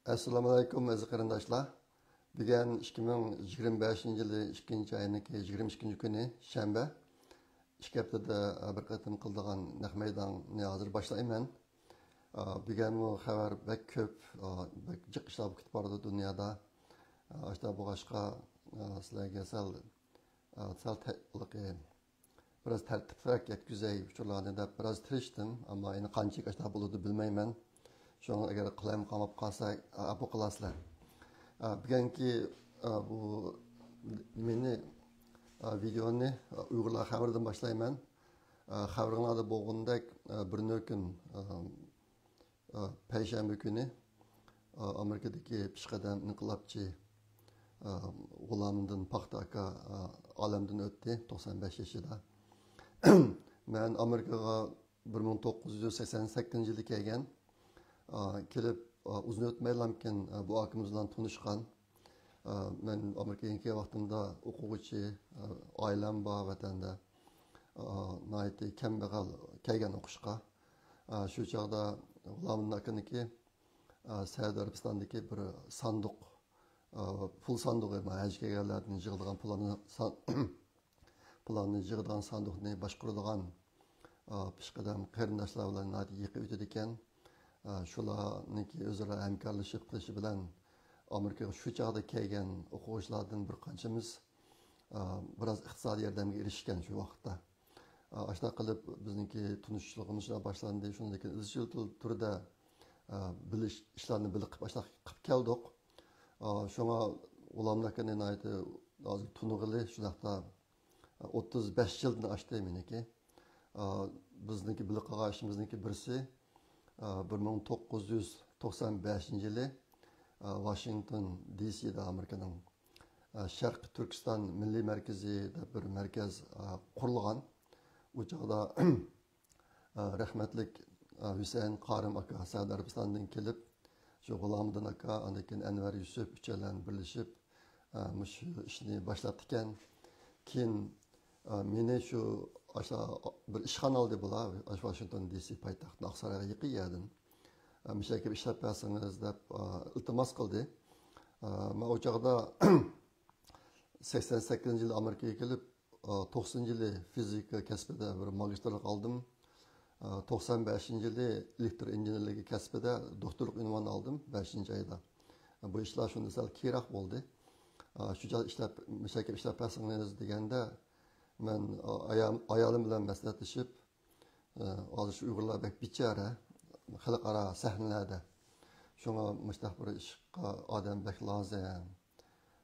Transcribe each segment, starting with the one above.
Assalomu alaykum aziz qarindoshlar. Bugun 2025-yili 2-oyning 22 kuni shanba. Ikki haftada bir qatim qildigan naq maydonni hozir boshlayman. Bugun bu xabar bek ko'p, bek jiq ishlar ketib bordi dunyoda. Ashta bu boshqa sizlarga biraz tartibroq yetkazay uchurlarni deb biraz tirishdim, ammo endi qancha ashta bo'ladi bilmayman. Şunu eğer kılayım kamap kalsa bu kılaslar. Bugünkü bu mini videonu Uygurlar haberden başlayayım. Haberlerde boğundaki bir nökün Perşembe günü Amerika'daki pişkadem inkılapçı Gulamından Paktaka alemden öttü 95 yaşında. Ben Amerika'ya 1988 yılda kelgan. Kelip uzun o'tmaylamken bu akımız bilan tanışkan. Men Amerikaga kelgan vaqtimda o'quvchi oilam bor vatanda. Nihoyatda kambag'al kelgan o'qishga. Shu chog'da G'ulomning akaniki Saudiya Arabistondagi bir sanduq, pul sanduqi, haj kelganlarning yig'ilgan pullarni yig'ilgan sanduqni boshqaradigan peshqadam qarindoshlar bilan yiqib o'tadi ekan. Şularniki o'zaro hamkorlashib qilishi bilan Amerikaga shu chog'da kelgan o'quvchilardan bir qanchamiz biroz iqtisodiy yordamga erishgan shu vaqtda. Ashta qilib bizniki tunishligimiz boshlandi. Shundan keyin izchil turda bilish ishlarni bilib ashta qilib keldik. Shunga ulamlarni aytdi hozir tunig'ili shunaqda 35 yildan oshdi meniki. Bizniki bilib qolgan ishimizniki birisi 1995 yılı Washington DC'de Amerika'nın Şarkı Türkistan Milli Merkezi'de bir merkez kurulgan. Bu çağda rahmetlik Hüseyin Karım aka Saudiya Arabistan'dan kelip şu Gulam'dan aka andakin Enver Yusuf üçelen birleşip şu işini başlattıkken keyin meni şu aşağı bir işxana aldı bular Washington DC paytaxtına Aqsarayga yiqiyadin. Müşakil ishlab bersangiz deb iltimos qildi. Men o chaqda 88 yilda Amerikaga kelib 90 yili fizika kasbida bir magistrlik oldim. 95 yili elektr injenerligi kasbida doktorlik unvoni oldim 5-oyda. Bu ishlar shunda sal kerak bo'ldi. Shu joyda ishlab müşakil ishlab bersangiz deganda men ayolim bilan maslahatlashib hozir shu Uyg'urlar bek bichara xalqaro sahnalarda shunga mustaq bir ishga odam bek lozim.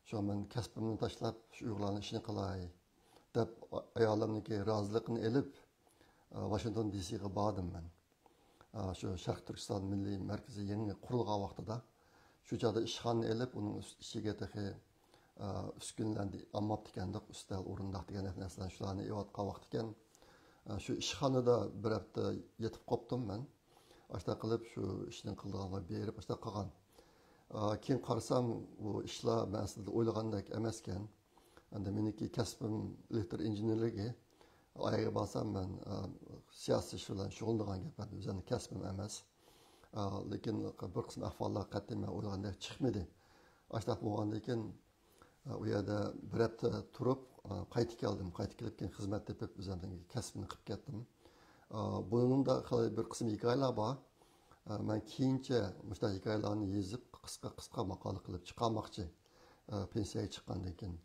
Shu men kasbimni tashlab shu Uyg'urlarning ishini qilay deb ayolimniki roziligini olib Washington DC'ga bordim men. Shu Sharq Turkiston Milliy Markazi yangi qurilgan vaqtida shu joyda ishxona olib uning ichiga uskunlarni ammab degandik, ustal o'rindiq degan narsalarni shularni evatgan vaqt ekan. Shu ishxonada bir hafta yetib qopdim men. Ashta qilib shu ishni qilganlar berib ashta qilgan. Keyin qarasam bu ishlar men aslida o'ylagandek emas ekan. Endi meniki kasbim elektr injenerligi. Ayaga basam men siyosiy ish bilan shug'ullanan gap. O'zimning kasbim emas. Lekin bir qism ahvollar qat'iy men o'ylagandek chiqmadi. Ashta bo'lgandan keyin u yerda bir hafta turib qaytib keldim. Qaytib kelib keyin xizmat tepib o'zimning kasbimni qilib ketdim. Bunun da bir qism hikoyalar bor. Men keyincha mushta hikoyalarni yozib qisqa maqola qilib chiqarmoqchi. Pensiyaga chiqqandan keyin.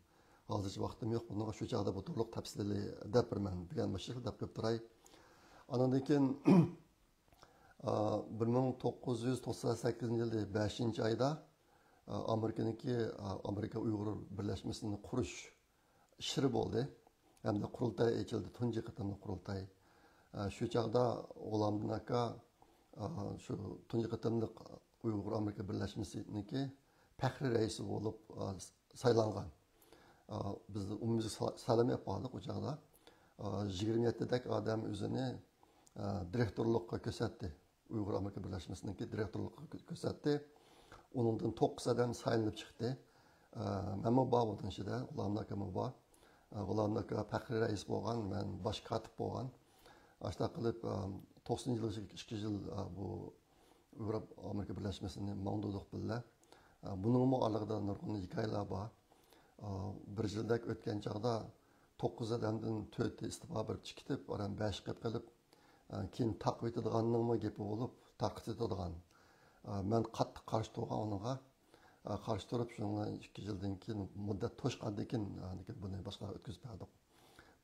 Hozircha vaqtim yo'q. Bunga shu chog'da bu to'liq tafsilli deb birman. Bugun mashg'ul deb qo'yib turay. Andan keyin 1998 yili 5-oyda Amerika Uyg'ur birlashmasini qurish ishri bo'ldi. Hamda qurultay ochildi, tunji qatimli qurultay. Shu chog'da G'ulomdin aka shu tunji qatimli Uyg'ur Amerika birlashmasiniki faxriy raisi bo'lib saylangan. Biz umumiy salom yapmadık o chog'da. 27 dak odam o'zini direktorlikka ko'rsatdi. Uyg'ur Amerika birlashmasiniki direktorlikka ko'rsatdi. Onundan 9 adam saylanib chiqdi. Men bu bo'lgan ishida G'ulomdin aka bor. G'ulomdin aka faxriy rais bo'lgan, men bosh katib bo'lgan. Ashta qilib 90 yil 2 yil bu Amerika Birleşmesi'ni mağdurluk billa. Bunun mu aralığında nurgun hikayeler var. Bir yildek ötken çağda 9 adamdan 4 istifa berip chiqib, oran 5 qilib, keyin taqib etadiganning mi gepi bo'lib, taqib etadigan. Men qattiq qarshi turgan uninga, qarshi turib, shunga 2 yildan keyin muddat to'shqandan keyin buni boshqa o'tkazib berdik.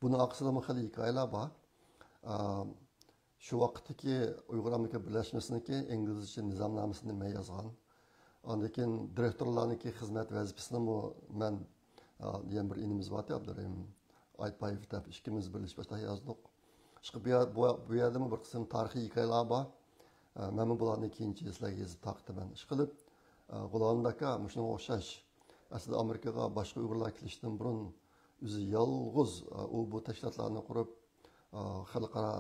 Buni aqsida xili hikoyalar bor. Shu vaqtdagi Uyg'ur Amerika Birlashmasiniki inglizcha nizomnomasini men yozgan. Ondan keyin direktorlarniki xizmat vazifasini men yana bir inimiz bor, Abdurahim Aytbayev deb ikkimiz birlashib başta yazdık. Şu bu yerda bir qism tarixiy hikoyalar bor. Men bularni keyinchi sizlarga yozib taqdim. Ish qilib, G'ulomdaka shunga o'xshash aslida Amerikaga boshqa Uyg'urlar kelishdan burun o'zi yolg'iz bu tashkilotlarni qurib, xalqaro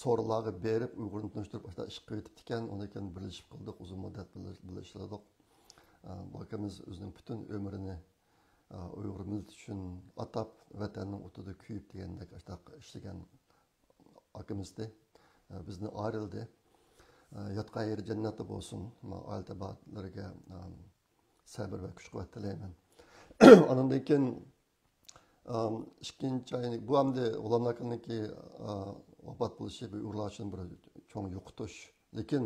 so'rovlarga berib, Uyg'urni tunishtirib başta ish qilib ekan, undan keyin birlashib qildik, uzun muddat birlashladik. Bakamiz o'zining butun umrini Uyg'ur millati uchun atab vatanning o'tida kuyib degandek ishlagan akimizdi. Bizni ayrıldı. Yatqan yeri jannati bo'lsin. Oiladagilarga sabr va kuch-quvvat tilayman. Ondan keyin ikkinchi ayni bu hamda ulamlarniki vafot bo'lishi Uyg'urlar uchun bir cho'ng yo'qotish. Lekin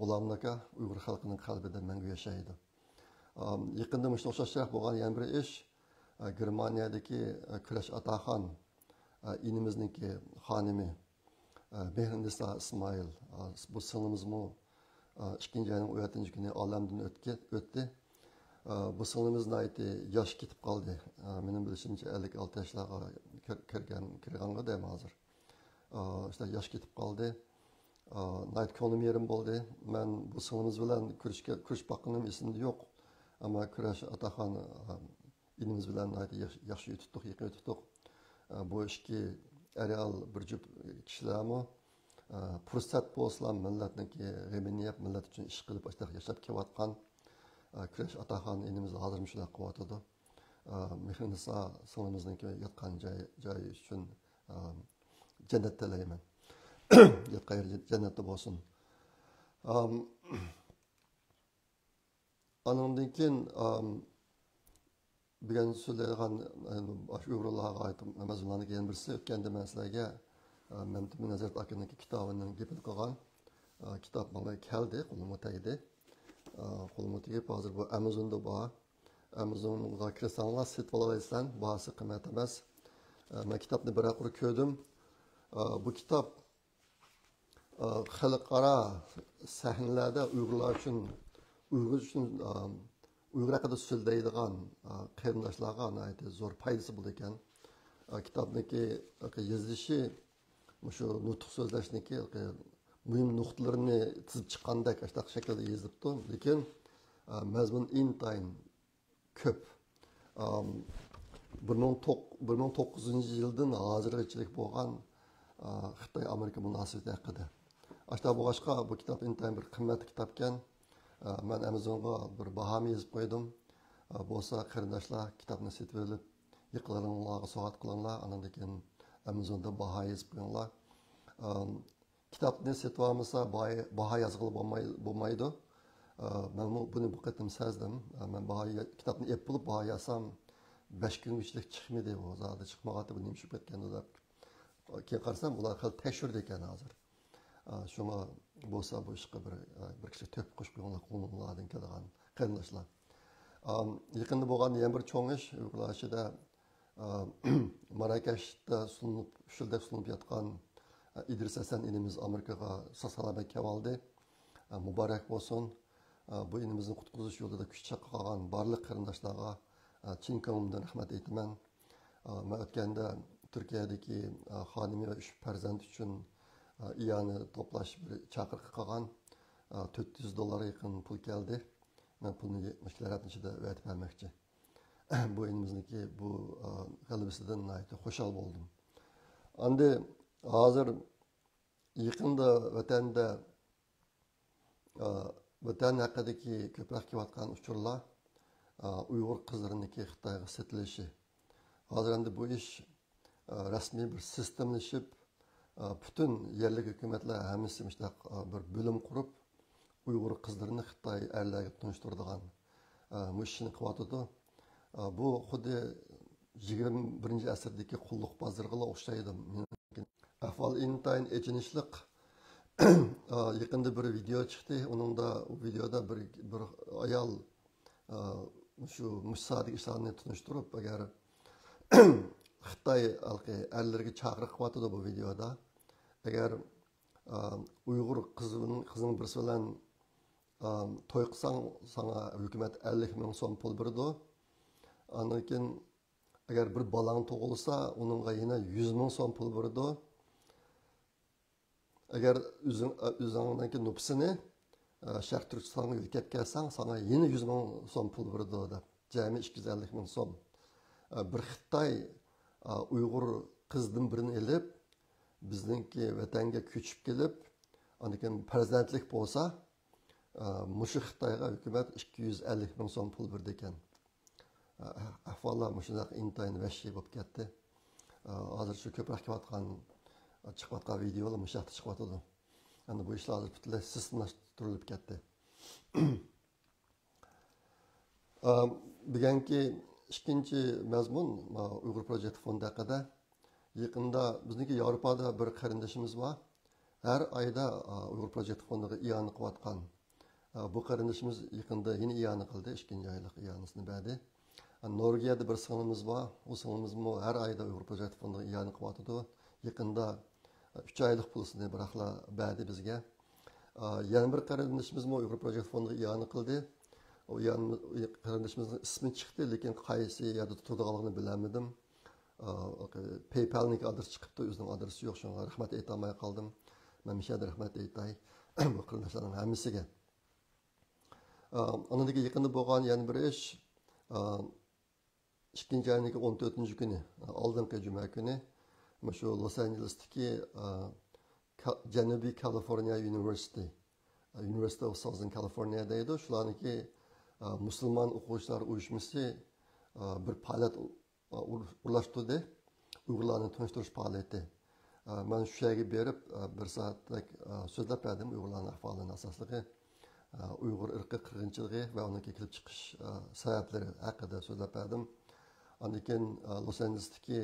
ulamlarga Uyg'ur xalqining qalbida mangu yashaydi. Yaqinda mushunga o'xshashroq bo'lgan yana bir ish Germaniyadagi Kurash Ataxon inimizniki xonimi Behrindisa İsmail bu sınırımızmı ikinci ayının 17. günü alemden öttü. Bu sınırımızın aiti yaş gitip kaldı. Benim bilişimce 56 yaşlara kirganға deyim hazır. İşte yaş gitip kaldı. Nait konum yerim oldu. Ben bu sınırımız bilen kürüş bakınım isimde yok. Ama Kurash Ataxon inimiz bilen aiti yaxşı tuttuk, yıkın tuttuk. Bu işki real bir cüp kişilerimi fırsat bo'lsa millatniki g'amini yeb millat uchun ish qilib yashab kelayotgan Kurash Ataxon inimiz hozir shunday qilyotdi. Mehnisa singlimizniki yotgan joyi uchun jannat tilayman. Yotgan yeri jannatda bo'lsin. Andan keyin bugun so'zlaydigan Uyg'urlarga aytib mazmunlarni yana birisi o'tganda men sizlarga Memtimi Nazaret Akın'daki kitabının gepini koygan kitap bana geldi, kolumu tegdi. Kolumu tegip hazır bu Amazon'da var. Amazon'da kirsanlar set olabilsen, bazı kıymet emez. Ben kitabını bırakır köydüm. Bu kitap xalqaro sahnelerde Uyg'urlar uchun Uyg'ur haqida so'zlaydigan qarindoshlarga zo'r foydasi bo'ldi ekan. Kitobdagi yozishi şu nutq so'zlashniki mühim nuqtalarni tizib chiqqandek ashtaq shaklda yozibdi. Lekin mazmun intayin ko'p. 1909 yildan hozirgacha bo'lgan Xitoy Amerika munosabati haqida. Ashta bo'g'ashqa bu kitob intayin bir qimmatli kitob ekan. Men Amazonga bir bahoni yozib qo'ydim. Bo'lsa qarindoshlar kitobni sotib olib, yiqilinglarga soat qilinglar, andan keyin Amazon'da baha yazıp koyunlar. Kitapni setip almasa baha yazgılı olmaydı. Ben bunu bu kadar sezdim. Ben kitapni ep bulup baha yazsam 5 gün içlik çıkmadı. O zaten çıkmadı. Bu neymiş etken de. Keyin qarasam bular hal teşhir ekan hozir. Şuna bo'lsa bu ishga bir kishi to'p qo'shib qo'yganlar qo'llardan kelgan qarindoshlar. Yaqinda bo'lgan yana bir cho'ng ish Uyg'urlar ichida Marrakashda sunulib yotgan İdris Hasan inimiz Amerikaga sog'-salomat keldi. Muborak bo'lsin. Bu inimizni qutqizish yo'lida kuch chaqqan barliq qarindoshlarga chin ko'nglimdan rahmat aytaman. Men o'tganda Turkiyadagi xonimi va 3 farzand uchun iyani to'plash bir chaqiriq qilgan $400 yaqin pul keldi. Men pulni 70 ichida o'tib bermoqchi. Bu inimizniki bu g'alabasidan xushal bo'ldim. Endi hozir yaqinda vatan haqidagi ko'proq kelayotgan uchurlar Uyg'ur qizlariniki Xitoyga setilishi. Hozir endi bu ish rasmiy bir sistemlashib Bütün yerlik hükümetler hammasi bir bölüm kurup Uyghur kızlarını Xitoy erlarga tunishtiradigan bu ishni qilyotidi. Bu xuddi 21 asrdagi qulluq bozoriga o'xshaydi. Ahvol intayin echinishliq. Yaqinda bir video chiqdi. Uningda u videoda bir ayol shu musadik ishlarni tunishtirib, agar Xitoy erlarga chaqiriq qilyotidi bu videoda. Agar Uyg'ur qizining birisi bilan to'y qilsang, sana hukumat 50 ming so'm pul berdi. Andan keyin agar bir balang tug'ilsa, uningga yana 100 ming so'm pul berdi. Agar o'zingdagi nupsini Sharq Turkistonga yetib kelsang, sana yana 100 ming so'm pul berdi deb. Jami 250 ming so'm. Bir Xitoy Uyg'ur qizdan birini elib, bizningki vatanga ko'chib kelib, andan keyin farzandlik bo'lsa, mushu Xitoyga hukumat 250 ming so'm pul berdi ekan. Ahvollar shunday intayin vahshiy bo'lib ketdi. Hozir shu ko'proq chiqayotgan videolar mush yoqda chiqyotidi. Endi bu ishlar butunlay sistemlashtirilib ketdi. Bugungi ikkinchi mazmun Uyg'ur Project Fondi haqida. Yaqinda bizniki Yevropada bir qarindoshimiz bor. Har oyda Uyg'ur Project Fondiga iyona qilayotgan. Bu qarindoshimiz yaqinda yeni iyona qildi, 2 oylik iyonisini berdi. Norvegiyada bir singlimiz bor. O singlimiz har oyda Uyg'ur Project Fondiga iyona qilyotdi. Yaqinda 3 oylik pulini biroqla berdi bizga. Yana bir qarindoshimiz Uyg'ur Project Fondiga iyona qildi. O qarindoshimizning ismi chiqdi, lekin qaysi yerda turadiganligini bilmadim. PayPal'ning adresi chiqibdi, o'zining adresi yo'q, shunga rahmat aytolmay qoldim. Men mishada rahmat aytay bu qarindoshlarning hammasiga. Ondan yaqinda bo'lgan yana bir ish 2-oyning 14-kuni, oldingi juma kuni shu Los Angelesdagi Janubiy California University of Southern California deydi. Shularniki musulmon o'quvchilar uyushmasi bir faoliyat urlashtirdi. Uyg'urlarni tunishtirish faoliyati. Men shu yerga berib bir soatlik so'zlab berdim Uyg'urlarning ahvolini asosligi, Uyg'ur irqi qirg'inchiligi va uning kelib chiqish sabablari haqida so'zlab berdim. Ondan keyin Los Angelesdagi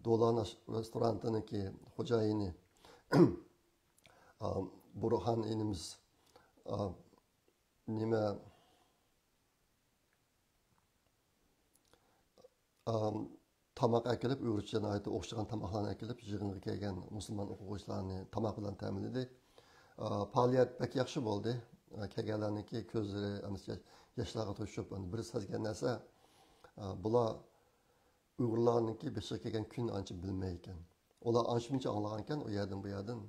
Dolan restorantiniki xo'jayini Burhan inimiz nima tamoq akilib, Uyg'urcha o'xshagan tamoqlarni akilib, yig'inga kelgan musulmon o'quvchilarni tamoq bilan ta'minladi. Faoliyat pek yaxshi bo'ldi. Kelganlarniki ko'zlari yoshlarga to'shib, bir sezgan narsa, bular Uyg'urlarniki beshiga kelgan kun ancha bilmay ekan. Ular ancha-muncha anglagan ekan, u yerdan bu yerdan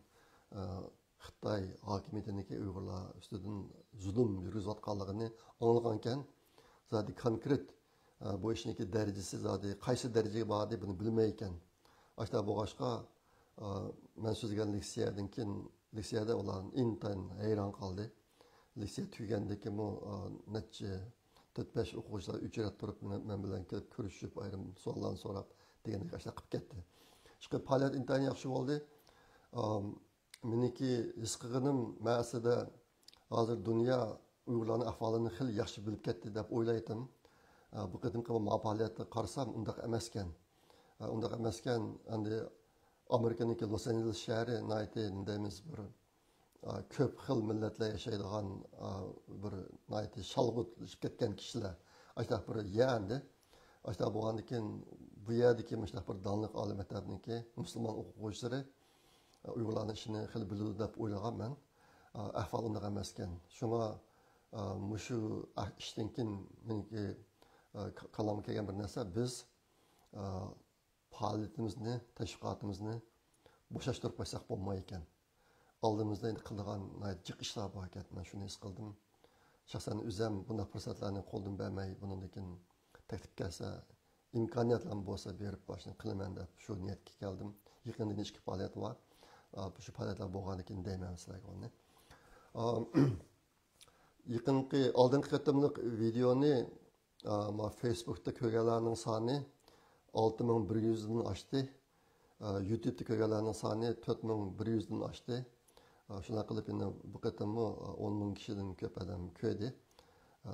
Xitoy hokimiyatiniki Uyg'urlar ustidan zulm yurgizayotganligini anglagan ekan. Zodi konkret bu ishniki darajasi zodi qaysi darajaga bordi buni bilmay ekan. Ashta bo'g'ashqa men so'zlagan leksiyadan keyin leksiyada ular intayin hayron qoldi. Leksiya tugagandan keyin bu necha 4-5 o'quvchilar uchrab turib men bilan kelib ko'rishib, ayrim savollarni so'rab degandek ashta qilib ketdi. Shu faoliyat intayin yaxshi bo'ldi. Meniki his qilganim ma'sida hozir dunyo Uyg'urlarning ahvolini xil yaxshi bilib ketdi deb o'ylaydim. Bu qadimgi faoliyatni qarasam undaq emas ekan. Undaq emas ekan. Endi Amerikaniki Los Angeles shahri deymiz bir ko'p xil millatlar yashaydigan bir shalg'utlashib ketgan kishilar. Ashta bir yandi. Ashta bo'lgandan keyin bu yerdagi bir donliq olim maktabniki musulmon o'quvchilari Uyg'urlarning ishini xil biladi deb o'ylaganman. Ahvol undaq emas ekan. Shunga shu ishdan keyin meniki kalamga kelgan bir narsa, biz faoliyatimizni, tashviqotimizni bo'shashtirib qo'ysak bo'lmay ekan. Oldimizda endi qiladigan jiq ishlar bor ekan. Men shuni his qildim. Shaxsan o'zim bunday fursatlarni qo'ldan bermay, bundan keyin taklif kelsa, imkoniyatlar bo'lsa berib boshini qilaman deb shu niyatga keldim. Yaqinda nechta faoliyat bor. Shu faoliyatlar bo'lgandan keyin deyman sizlarga uni. Yaqinqi oldingi qatimliq videoni Facebook'ta ko'rganlarning soni 6100 dan oshdi. YouTube'da ko'rganlarning soni 4100 dan oshdi. Shuna qilib endi bu qatammi 10 ming kishidan ko'p odam ko'rdi.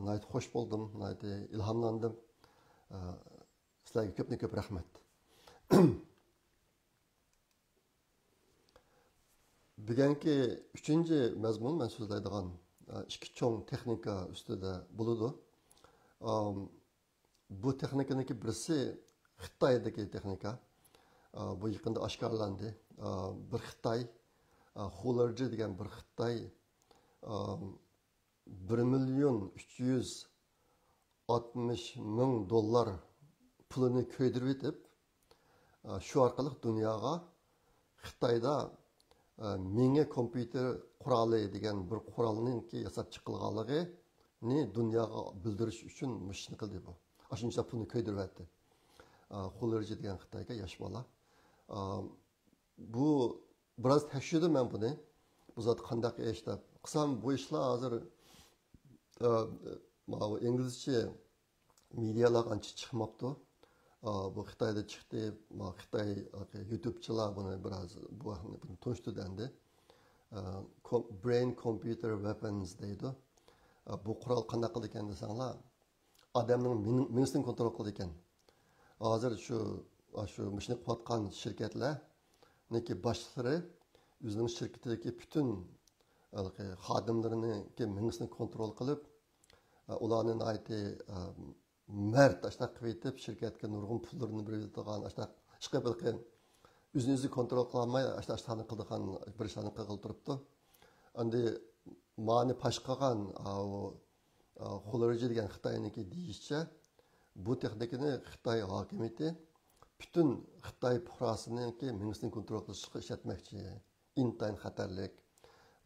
Nayt xush bo'ldim, nayt ilhomlandim. Sizlarga ko'p rahmat. Bugungi 3-chi mazmun men so'zlaydigan ikki cho'ng texnika ustida bo'ladi. Bu texnikaniki birisi Xitoydagi texnika. Bu yaqinda oshkorlandi. Bir Xitoy Hularji degan bir Xitoy 1,360,000 dollar pulini ko'ydirib etib, shu orqali dunyoga Xitoyda menga kompyuter quroli degan bir qurolninki yasab chiqilganligini dunyoga bildirish uchun mushni qildi bu. Shuncha pulni ko'ydirib etdi. Hularji degan Xitoyga yosh bola. Bu biraz tekshirdim men buni. Bu zot qanday ish deb. Qisam bu ishlar hozir İngilizce medialar ancha chiqmabdi. Bu Xitoyda chiqdi. Xitoy YouTube'chilar buni biraz bunu tunishtirdi endi. Brain Computer Weapons deydi. Bu qurol qanday qildi ekan desanglar, odamning mingisini kontrol qildi ekan. Hozir shu mishni qilayotgan shirkatlarniki boshliqlari o'zining shirkatidagi butun xodimlarini mingisini kontrol qilib, ularni aytdi mard ashta qilib etib shirkatga nurg'un pullarni beradigan ashta ishqilib o'zini kontrol qila olmay ashtani qildigan bir ishlarni qilib turibdi. Endi mani pash qilgan Hularji degan Xitoyniki deyishcha, bu texnikani Xitoy hokimiyati bütün Xitoy fuqarosiniki mingisini kontrol qilishga ishlatmoqchi. Intayin xatarlik,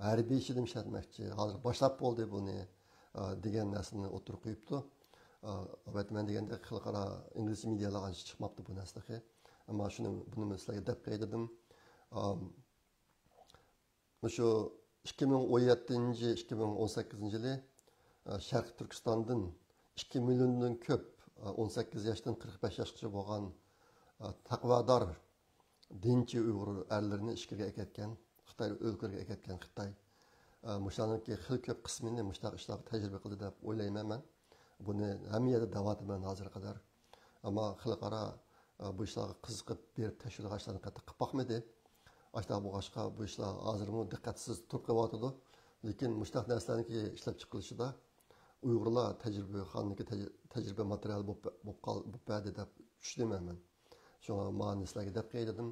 harbiy ishini ishlatmoqchi. Hozir boshlab bo'ldi buni degan narsani o'tirib qo'yibdi. Men deganda xalqaro ingliz medialar chiqmabdi bu narsaga. Ammo buni sizlarga deb qo'ydim. Shu 2017-2018 yili Sharq Turkistondan 2 milliondan ko'p 18 yoshdan 45 yoshgacha bo'lgan taqvodor dinchi Uyg'ur erlarini ishga ketgan, Xitoy o'lkaga ketgan Xitoy. Mushalarning xil ko'p qismini mushtaq ishlar tajriba qildi deb o'ylayman men. Buni hamma yerda da'vatim hozir qadar. Ammo xalqaro bu ishlarga qiziqib berib tashkilotlarni qilib boqmadi. Ashta bu boshqa bu ishlar hozirmi diqqatsiz turib qolyotdi. Lekin mushtaq narsalarni ishlab chiqilishida Uyg'urlar tajriba materiali bo'lib berdi deb tushunmayman. Şuna mühendislerge dep qeyledim.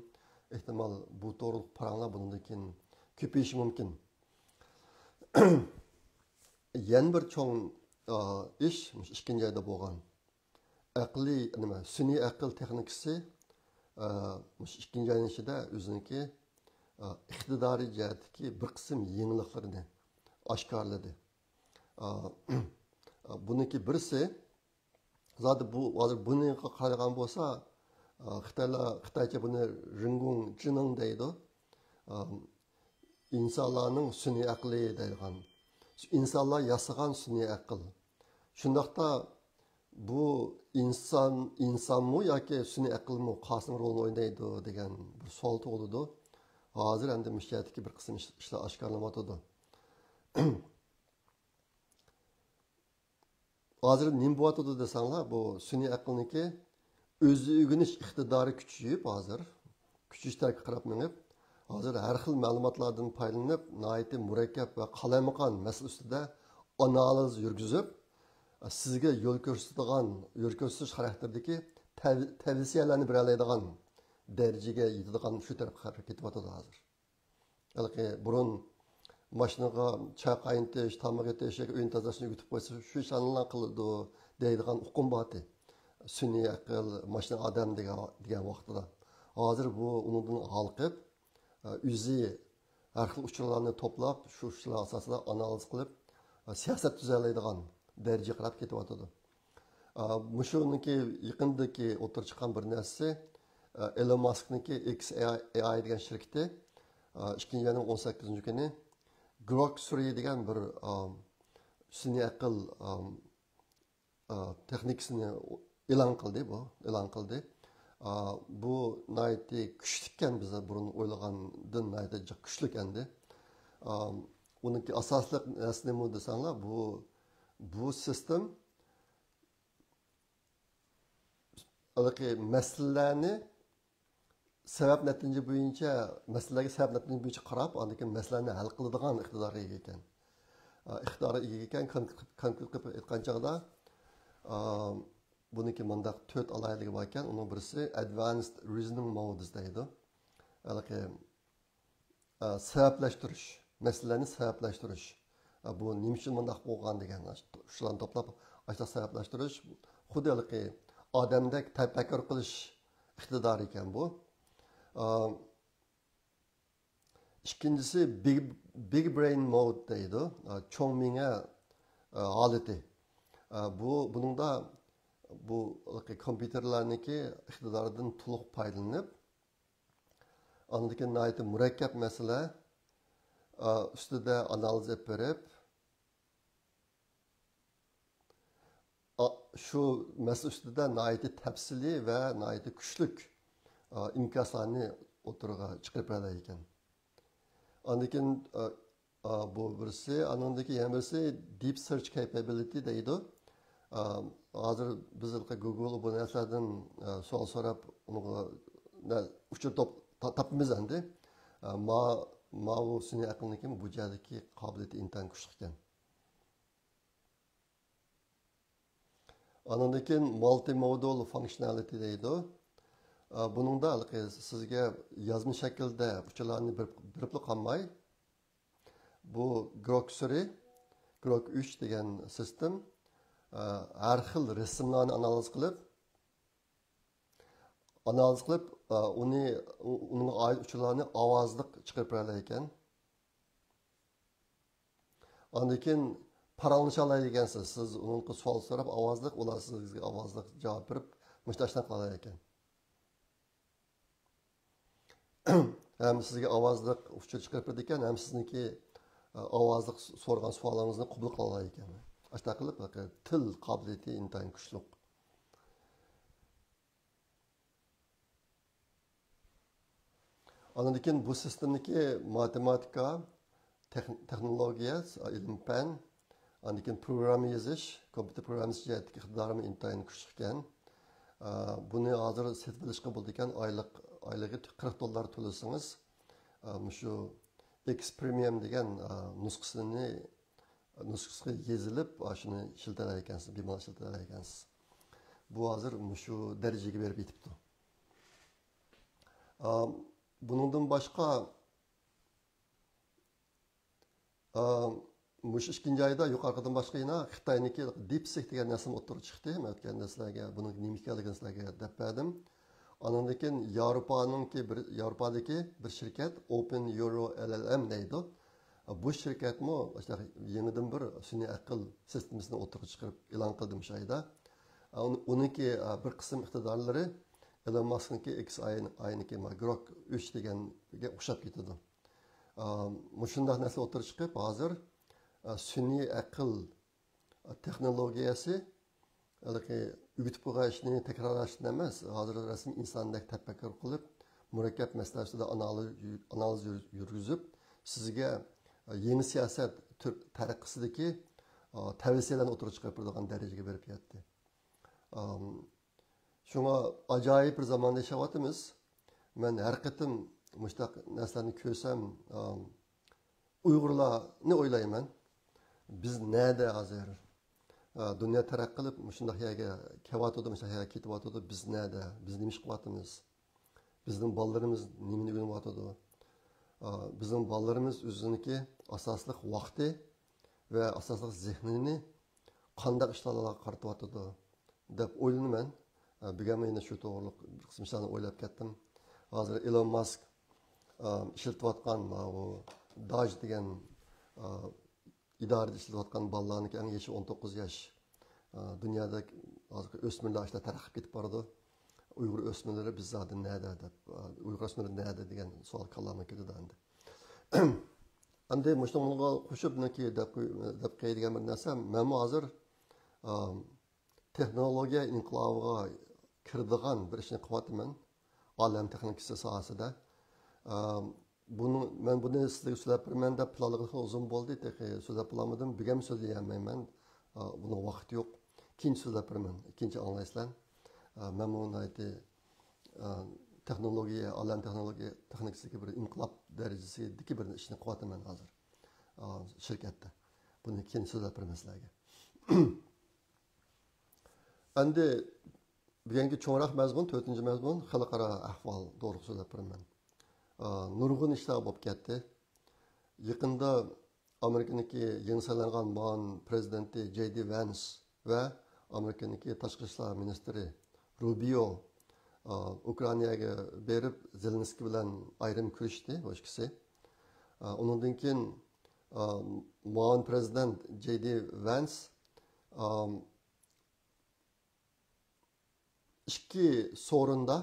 Ehtimal bu doğruluk paranlar bundan keyin köpeyishi mumkin. Yan bir çoğun iş ikkinchi ayda bo'lgan. Sun'iy aql texnikasi ikkinchi ayning ichida o'ziniki iqtidoriy jihatdagi bir qism yengilliklarni oshkorladi. Buniki birisi zaten bu hozir buni qaragan bo'lsa Xitoycha buni Ringung Jining deydi. İnsanlarning sun'iy aqli deydigan. İnsanlar yasagan sun'iy aql. Shundaqda bu insonmi yoki sun'iy aqlmi qasim rolini o'ynaydi degan bir savol tug'ildi. Hozir endi mishiyatdagi bir qism ishlar oshkorlanmoqda. Hozir nima bo'lyapti desanglar, bu sun'iy aqlniki o'zi o'rganish iqtidori kuchayib, hozir kuchishlarga qarab minib, hozir har xil ma'lumotlardan foydalanib, nihoyatda murakkab va qalaymaqon masala ustida analiz yurgizib, sizga yo'l ko'rsatish xarakterdagi tavsiyalarni bera oladigan darajaga yetadigan shu tarafga qarab ketyapti hozir. Balki burun mashinaga choy qaynatish, tamoq etish yoki uy tozalashni yutib qo'ysa, shu ishlarni qiladi deydigan hukm bordi. Sun'iy aql, mashina odam degan vaqtida. Hozir bu undan halqib, o'zi har xil uchurlarni to'plab, shu ishlar asosida analiz qilib, siyosat tuzaydigan darajaga qarab ketyapti. Mushuniki yaqindagi o'tirib chiqqan bir narsa Elon Musk'niki XAI degan shirkati 2018 kuni Grok 3 degan bir sun'iy aql texnikasini e'lon qildi. Bu naiti güçlükken bize burun oylagandan naiti güçlük endi. Onunki asaslık nesne mi desenler bu sistem meselelerni sebep netince boyunca meselelerge sebep netince boyunca qarab, andaki meselelerni hal qiladigan iqtidorga ega ekan. Iqtidorga ega ekan konkret qilib aytgan chog'da buniki mundaq 4 alayligi bor ekan. Uning birisi advanced reasoning modes deydi. Alaki sebeplashtirish, meselelerni sebeplashtirish. Bu nima uchun mundaq bo'lgan degan shularni to'plab ashta sebeplashtirish xuddi alaki odamdek tafakkur qilish iqtidori ekan bu. İkincisi big brain mode deydi. Çoğ miye haleti. Bunun da bu kompüterlerdeki iktidardan tuluq paylanıp andaki naiti mürekkep mesele üstüde analiz edip verip şu mesele üstüde naiti tepsili ve naiti güçlük imkaslarını oturuğa çıkarıp vereyken. Andakin bu birisi, anındaki yana birisi deep search capability deydi. Hazır biz Google bu narsalardan sual sorab onu uçur tapımız endi. Ma bu suni aqlniki bu jadagi qobiliyati intan kuchli ekan. Anındakin multimodal functionality deydi. Bunun da sizge yazma şekilde uçlarını biripli qalmay, bu Grok sürü, Grok 3 degan sistem har xil resimlarni analiz qilib, uning ait uçlarını ovozliq chiqarib berar ekan. Andakin paralnishalar ekansiz, siz unga savol so'rab ovozliq, ular sizga ovozliq javob berib, mushtashdan qilar ekan. Hem sizge ovozliq uçur chiqarib beradi ekan, hem sizniki ovozliq so'rgan savolingizni qabul qila olar ekan. Ashta qilib til qobiliyati intayin kuchli. Andan bu sistemdeki matematika, texnologiya, ilm fan, andan program yozish, kompüter programlashga iqtidorim intayin kuchli ekan. Buni hozir setib olishga bo'ldi ekan, aylığı 40 dolar to'lasangiz, şu X Premium degan nusxasi yezilib, shuni shiltalar ekansiz, bemalol shiltalar ekansiz. Bu hozir şu darajaga berib yetibdi. Bundan boshqa mush ikkinchi oyda yuqoridan boshqa yana Xitoyniki DeepSeek degan narsa o'tirib chiqdi. Men o'tganda sizlarga buning nima ekanligini sizlarga deb berdim. Anandakin Yevropadagi bir şirket Open Euro LLM deydi. Bu şirket mi işte yenidən bir suni aql sistemasini o'tirib chiqarib e'lon qildi o'sha oyda. Uniki bir qism iqtidorlari Elon Musk'niki XAI'niki Grok 3 deganga o'xshab ketadi. Mushundaq narsa o'tirib chiqib, hozir suni aql texnologiyasi ügütüp qo'yishni takrorlashni emas, hozir rasmiy insondek tafakkur qilib, murakkab masala ustida analiz yurgizib, sizga yeni siyosat taraqqisidagi tavsiyalarni o'tirib chiqarib turadigan darajaga berib ketdi. Shunga ajoyib bir zamonda yashayapmiz. Men har qatim mushtaq narsalarni ko'rsam, Uyg'urlarni o'ylayman. Biz nada hozir dünya taraqqiy qilib, shunday yerga kelyapti, shunday yerga ketyapti. Biz nada? Biz nima ish qilyapmiz? Bizning bolalarimiz nimani o'rganyapti? Bizning bolalarimiz o'ziniki asosliq vaqti va asosliq zehnini qanday ishlarga qaratyapti deb o'ylayman. Bugun men shu to'g'riliq bir qism ishlarni o'ylab ketdim. Hozir Elon Musk ishlatayotgan bu Dodge degan idarada ishlayotgan bolalarning eng yoshi 19 yosh. Dunyoda hozir o'smirlar ishlar taraqqi ketib boradi. Uyg'ur o'smirlari biz zaten nada deb, Uyg'ur o'smirlari nada degan savol kallamga keldi endi. Endi mushunga qo'shib niki deb qo'yadigan bir narsa, men hozir texnologiya inqilobiga kirdigan bir ishni qilyapman olam texnikasi sohasida. Men buni sizlarga so'zlab beraman deb planlagan uzun bo'ldi. So'zlab bo'lmadim, bugam so'zlayolmayman. Buni vaqt yo'q. Ikkinchi so'zlab beraman, ikkinchi anglaysizlar. Men buni texnologiya, olam texnikasiga bir inqilob darajasidagi bir ishni qilyapman hozir shirkatda. Buni keyin so'zlab beraman sizlarga. Endi bugungi cho'ngroq mazmun, 4-chi mazmun xalqaro ahvol to'g'ri so'zlab beraman. Nurg'un ishlar bo'lib ketdi. Yaqinda Amerikaniki yangi saylangan muavin prezidenti J.D. Vance va Amerikaniki tashqi ishlar ministri Rubio Ukrainaga berib Zelenskiy bilan ayrim ko'rishdi bu ikkisi. Undan keyin muavin prezident J.D. Vance ikki so'rinda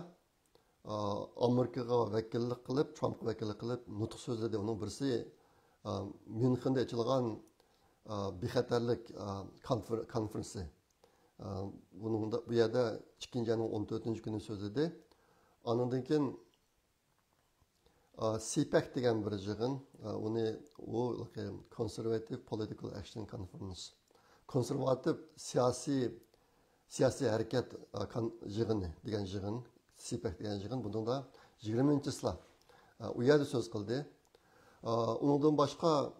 Amerikaga vakillik qilib, Trumpga vakillik qilib nutq so'zladi. Uning birisi Münchenda ochilgan bexatarlik konferensi. Bunun bu yerda 2-ayning 14-kuni so'zladi. Ondan keyin CPAC degan bir yig'in, u Conservative Political Action Conference. Konservativ siyosiy harakat yig'ini degan yig'in, CPAC degan yig'in. Bunda 20-slar u yerda so'z qildi. Undan boshqa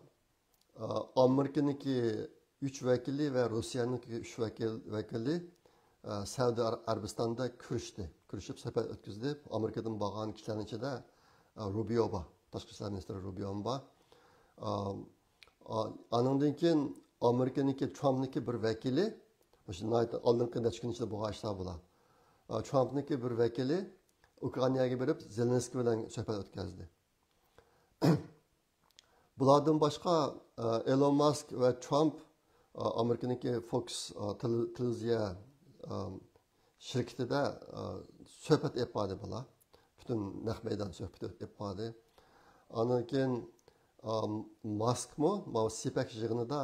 Amerikaniki 3 vakili ve Rusya'nınki 3 vakili Saudi Arabistan'da Kürüşüp sefer ötküzdü. Amerika'dan bağlan kişilerin içinde Rubio var. Tashqi ishlar ministri Rubio var. Anından keyin Amerika'nınki Trump'nınki bir vakili, oldingi necha kun ichida bo'lgan ishlar bular. Trump'nınki bir vakili Ukrainaga berib Zelenskiy bilan suhbat o'tkazdi. Bulardan boshqa Elon Musk ve Trump Amerika'nınki Fox televiziya şirketide söhbət etmedi bular. Bütün naq meydan söhbət etmedi. Ondan keyin Musk mu, CPAC yığınında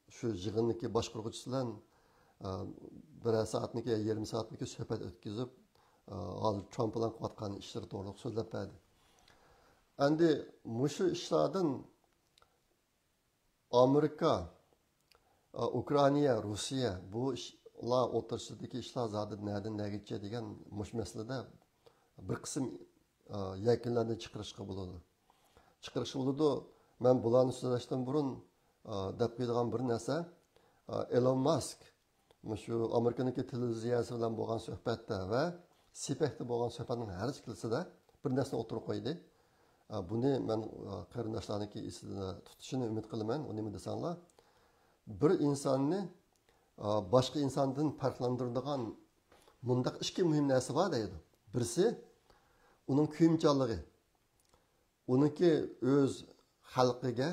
şu yığındaki başqurğuchisi bilan 1 saatniki, 20 saatniki söhbət ötküzüp hozir Trump bilan qilayotgan ishlar to'g'ri so'zlab berdi. Endi mushu ishlardan Amerika, Ukrayna, Rusya bu işlar o'rtasidagi ishlar zodi nereden nagacha degan mush masalada bir qism yakunlarni chiqarishga bo'ladi. Men bularni so'zlashdan burun deb qo'yadigan bir narsa, Elon Musk shu Amerikaniki televiziyasi bilan bo'lgan suhbatda va CPAC'da bo'lgan suhbatning har ikkilisida bir narsani o'tirib qo'ydi. Buni men qarindoshlarniki esida tutishini umid qilaman. U nima desanglar, bir insonni boshqa insondan farqlantiradigan mundaq ikki muhim narsa bor deydi. Birisi uning kuyimchanligi. Uniki o'z xalqiga,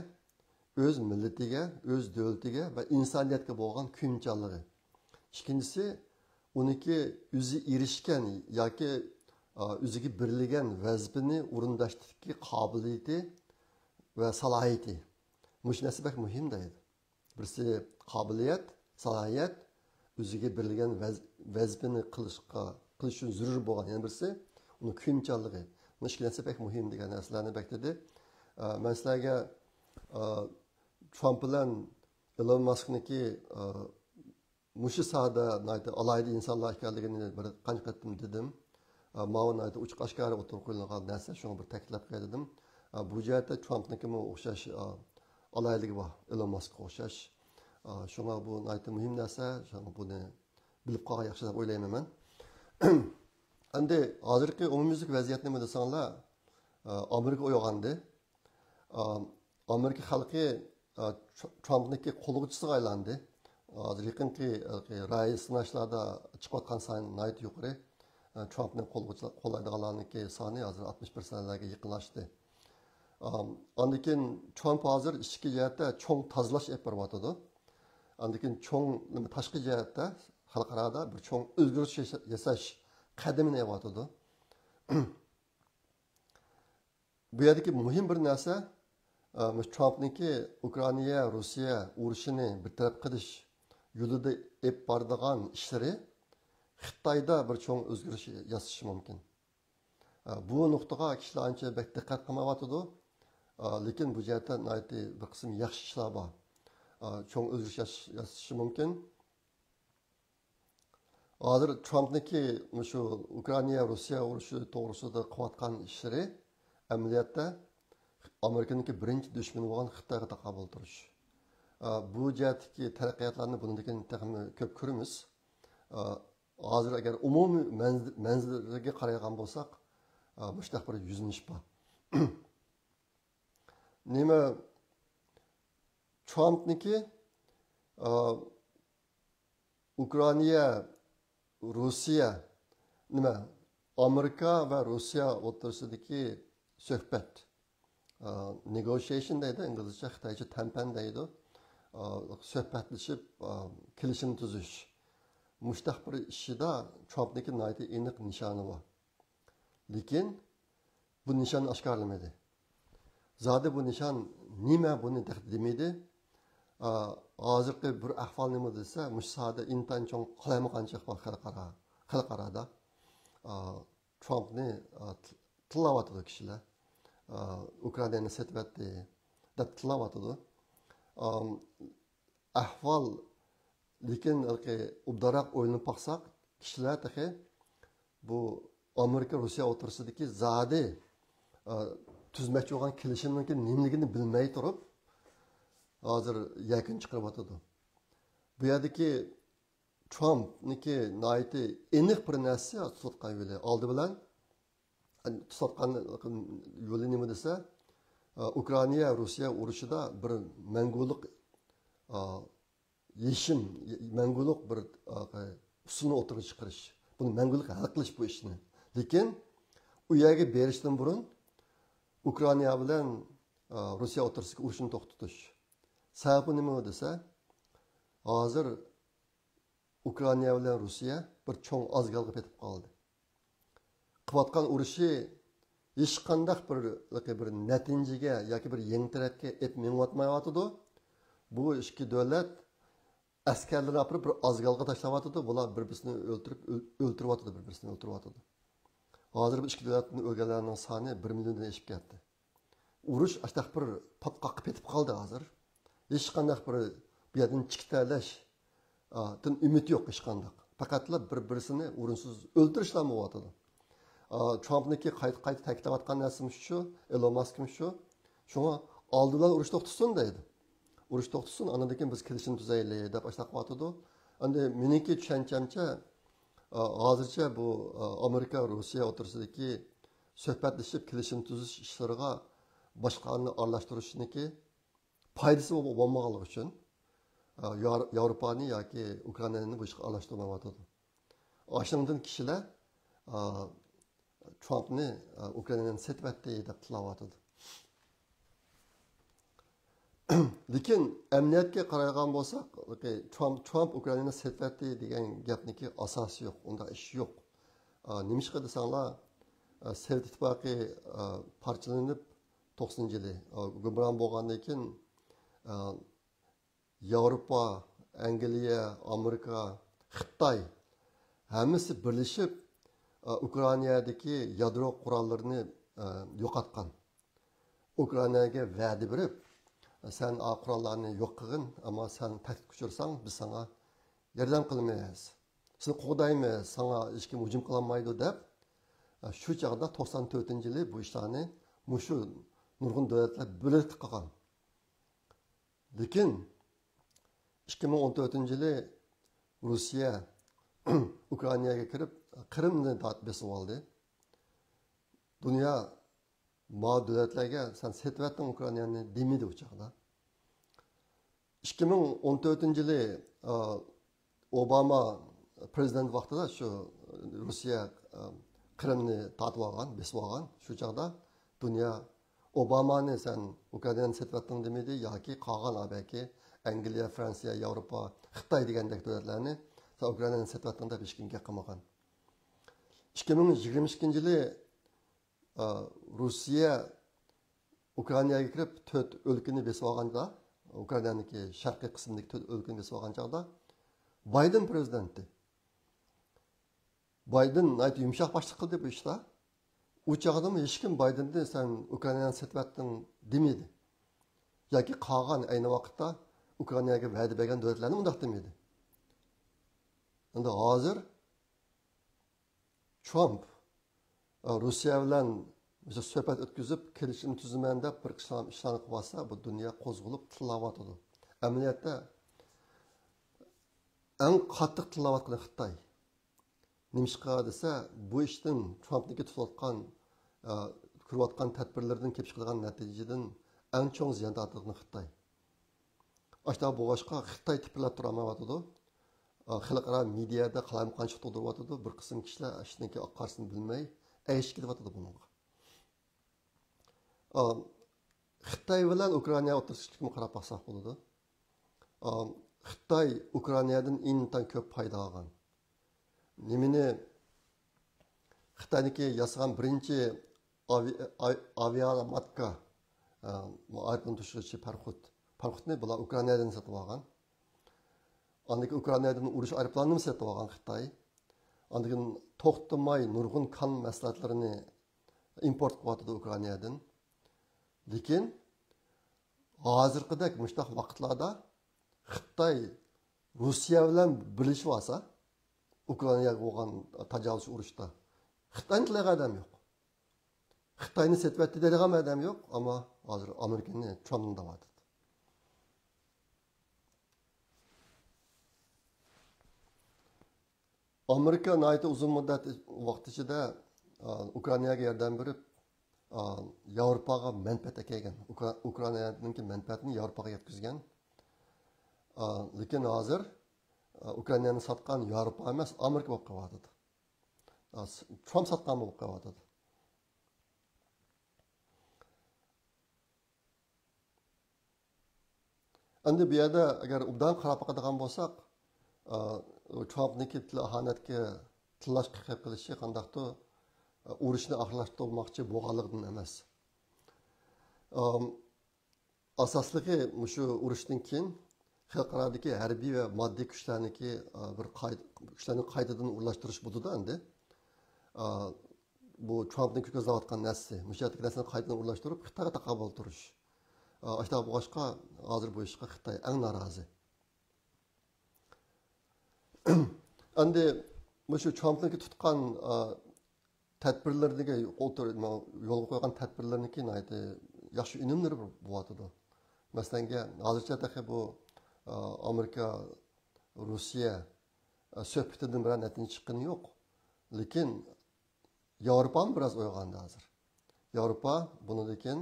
o'z millatiga, o'z davlatiga va insoniyatga bo'lgan kuyimchanligi. Ikkinchisi uniki o'zi erishgan yoki o'ziga berilgan vazifani o'rindashdagi qobiliyati va salohiyati. Mush narsa bak muhim deydi. Birisi qobiliyat, salohiyat, o'ziga berilgan vazifani qilish uchun zarur bo'lgan. Yana birisi uni kuyimchanligi. Mush narsa bak muhim degan narsalarni bekdedi. Men sizlarga Trump bilan Elon Musk'niki mushi sohada alayda insonlar ekanligini bir qancha qatim dedim. Ma'lum uch qashqari o'tirib qo'yilgan narsa, shuni bir ta'kidlab qo'ydim. Bu jihatda Trump'niki o'xshash alayligi bor, Elon Musk'ga o'xshash. Shunga bu muhim narsa, buni bilib qolgan yaxshi deb o'ylayman men. Endi hozirgi umumyuzlik vaziyat nima desanglar, Amerika uyg'ondi. Amerika xalqi Trump'niki qo'lg'ichisiga aylandi. Hozir yaqinki ra'y sinashlarda chiqayotgan son yuqori. Trump'ning qo'llaydiganlarniki soni hozir 61%larga yaqinlashdi. Ondan keyin Trump hozir ichki jihatda cho'ng tozalash olib boryapti. Ondan keyin cho'ng tashqi jihatda xalqaroda bir cho'ng o'zgarish yasash qadamini olyapti. Bu yerdagi muhim bir narsa Trump'niki Ukraina, Rossiya urushini bir taraf qilish yo'lida olib boradigan ishlari Xitoyda bir cho'ng o'zgarish yasashi mumkin. Bu nuqtaga kishilar ancha diqqat qilmayotidi, lekin bu jihatda bir qism yaxshi ishlar bor. Cho'ng o'zgarish yasashi mumkin. Hozir Trumpniki shu Ukraina Rossiya urushi to'g'risida qilayotgan ishlari amaliyotda Amerikaniki birinchi dushmani bo'lgan Xitoyga taqobil turish. Bu jihatdagi taraqqiyotlarni bundan ko'p ko'ramiz. Hozir agar umumiy manzilga qaragan bo'lsak, mushtaq bir yuzlanish bor. Nima Trumpniki Ukraina Rossiya nima Amerika va Rossiya o'rtasidagi suhbat negotiation deydi, inglizcha, xitoycha tampan deydi. Suhbatlashib kelishim tuzish. Mushtaq bir ishida Trumpniki aniq nishoni bor. Lekin bu nishonni oshkorlamadi. Zodi bu nishon nima buni demaydi. Hozirgi bir ahvol nima desa, mushsada intan cho'ng qilamoqanchiq bor xalqarada. Trumpni tillayotdi kishilar. Ukrainani setvatdi deb tillayotdi. Ahvol lekin ubdaroq o'ylanib baqsaq, kishilar tahi bu Amerika Rossiya o'rtasidagi zodi tuzmoqchi bo'lgan kelishimning nimaligini bilmay turib, hozir yakun chiqaryotdi. Bu yerdagi Trumpniki naiti aniq bir narsa tutgan yo'li oldi bilan tutgan yo'li nima desa, Ukraina Rossiya urushida bir mangulik yeshim, mangulik bir usulni o'tirib chiqarish. Buni mangulik hal qilish bu ishni. Lekin u yerga berishdan burun Ukraina bilan Rossiya o'rtasidagi urushni to'xtatish. Sababi nima desa, hozir Ukraina bilan Rossiya bir cho'ng azgalga ketib qoldi. Qilayotgan urushi hech qanday bir natijaga yoki bir yangi tarafga etmayotmayotdi. Bu ikki davlat askarlarni olib bir azgalga tashlayotdi. Bular bir-birini o'ltiryotdi. Hozir bu ikki davlatning o'lganlarning soni 1 milliondan oshib ketdi. Urush ashtaq bir patqoqqa ketib qoldi hozir. Hech qanday bir bu yerdan chiqitalash ümit yo'q hech qanday. Faqatla bir-birini o'rinsiz o'ltirishlar bo'lyapti. Trumpniki qayta ta'kidlayotgan narsamiz shu, Elon Musk'im shu. Shunga oldidan urush to'xtasin deydi. Urush to'xtasin, andan keyin biz kelishim tuzaylik deb ashlayapti. Endi meniki tushanchamcha hozircha bu Amerika Rossiya o'rtasidagi suhbatlashib kelishim tuzish ishlariga boshqani aralashtirishniki foydasi bo'lmaganligi uchun Yevropani yoki Ukrainani bu ishga aralashtirmayotdi. Ashundan kishilar Trumpni Ukrainani setvatdi deb tillayotdi. Lekin emniyatga qaragan bo'lsak, Trump Ukrainani setvatdi degan gapniki asosi yo'q, unda ish yo'q. Nimishqa desanglar, Sovet ittifoqi parchalanib 90-yili gumron bo'lgandan keyin Yevropa, Angliya, Amerika, Xitoy hammasi birlashib Ukrainadagi yadro qurollarini yo'qotgan. Ukrainaga va'da berib, sen qurollarni yo'q qilgin, ammo sen tahdid kuchirsang, biz sana yordam qilmaymiz. Seni qo'daymiz, sana hech kim hujum qilolmaydi deb shu chog'da 94-yili bu ishlarni mushu nurg'un davlatlar birlikda qilgan. Lekin 2014-yili Rossiya Ukrainaga kirib Qrimni besib oldi. Dunyo ma davlatlarga sen setvatdan Ukrainani demidi u chog'da. 2014-yili Obama prezident vaqtida shu Rossiya Qrimni tatib olgan, besib olgan. Shu chog'da dunyo Obamani sen Ukrainani setvatdan demidi yoki qolgan abaki Angliya, Fransiya, Yevropa, Xitoy degandek davlatlarni sen Ukrainani setvatdan deb hech kimga qilmagan. 2022-yili Rossiya Ukrainaga kirib 4 o'lkani besib olganda, Ukrainaniki sharqiy qismidagi 4 o'lkani besib olgan chog'da Biden prezidenti Bayden ayet yumuşak başlık qildi bu ishda. U chog'da hech kim Baydenni sen Ukrainani setvatding demedi. Yoki qolgan ayni vaqtda Ukrainaga va'da bergan davlatlarni undaq demedi. Endi hozir Trump Rossiya bilan suhbat o'tkazib kelishim tuzaman deb bir ishlarni qilib olsa, bu dunyo qo'zg'alib tillayotdi. Amaliyotda eng qattiq tillayotgan Xitoy. Nimishqa desa, bu ishdan Trumpniki tutayotgan ko'rayotgan tadbirlardan kelib chiqadigan natijadan eng cho'ng ziyon tortadigan Xitoy. Ashta bu boshqa Xitoy tiplab turmayotdi. Xalqaro mediada qalamqanchiq to'dirayotdi. Bir qism kishilar ishniki qarsini bilmay, aysh kelyotdi bunga. Xitoy bilan Ukraina o'rtasida qarab baqsaq bo'ladi. Xitoy Ukrainadan intan ko'p foyda olgan. Nimani Xitoyniki yasagan birinchi aviamatka ayrton tushiruvchi parxodni bular Ukrainadan sotib olgan. Andaki Ukrainadan urush aeroplanini sotib olgan Xitoy. Andan to'xtamay nurg'un kan mahsulotlarini import qilyapti Ukrainadan. Lekin hozirgidek mushtaq vaqtlarda Xitoy Rossiya bilan birlashib olsa, Ukrainaga bo'lgan tajovuz urushda Xitoyning tilagan odam yo'q. Xitoyni setvatdi deydigan odam yo'q, ammo hozir Amerikani Trumpni davlat. Amerika nayta uzun muddat vaqt ichida Ukrainaga yordam berib, Yevropaga manfaat kelgan. Ukrainaning manfaatini Yevropaga yetkazgan. Lekin hozir Ukrainani sotgan Yevropa emas, Amerika bo'lib qolyapti. Trump sotgan bo'lib qolyapti. Endi bu yerda agar ubdan qarab boqadigan bo'lsak, Trumpniki ihanatga tillashga qilishi qandaqdir urushni oxirlashtirmoqchi bo'lganligidan emas. Asosligi shu urushdan keyin xalqarodagi harbiy va moddiy kuchlarniki bir kuchlarni qaytadan o'rlashtirish bo'ldi endi. Bu Trumpning ko'zlayotgan narsa, mushatlik narsani qaytadan o'rlashtirib, Xitoyga taqobil turish. Ashta bu boshqa hozir bu ishga Xitoy eng norozi. Endi shu Trumpniki tutgan tadbirlarga yo'l qo'ygan tadbirlarniki yaxshi unumlar bo'lyapti. Masalan, hozircha bu Amerika Rossiya suhbatidan bilan natija chiqqani yo'q. Lekin Yevropa biraz uyg'ondi hozir. Yevropa bundan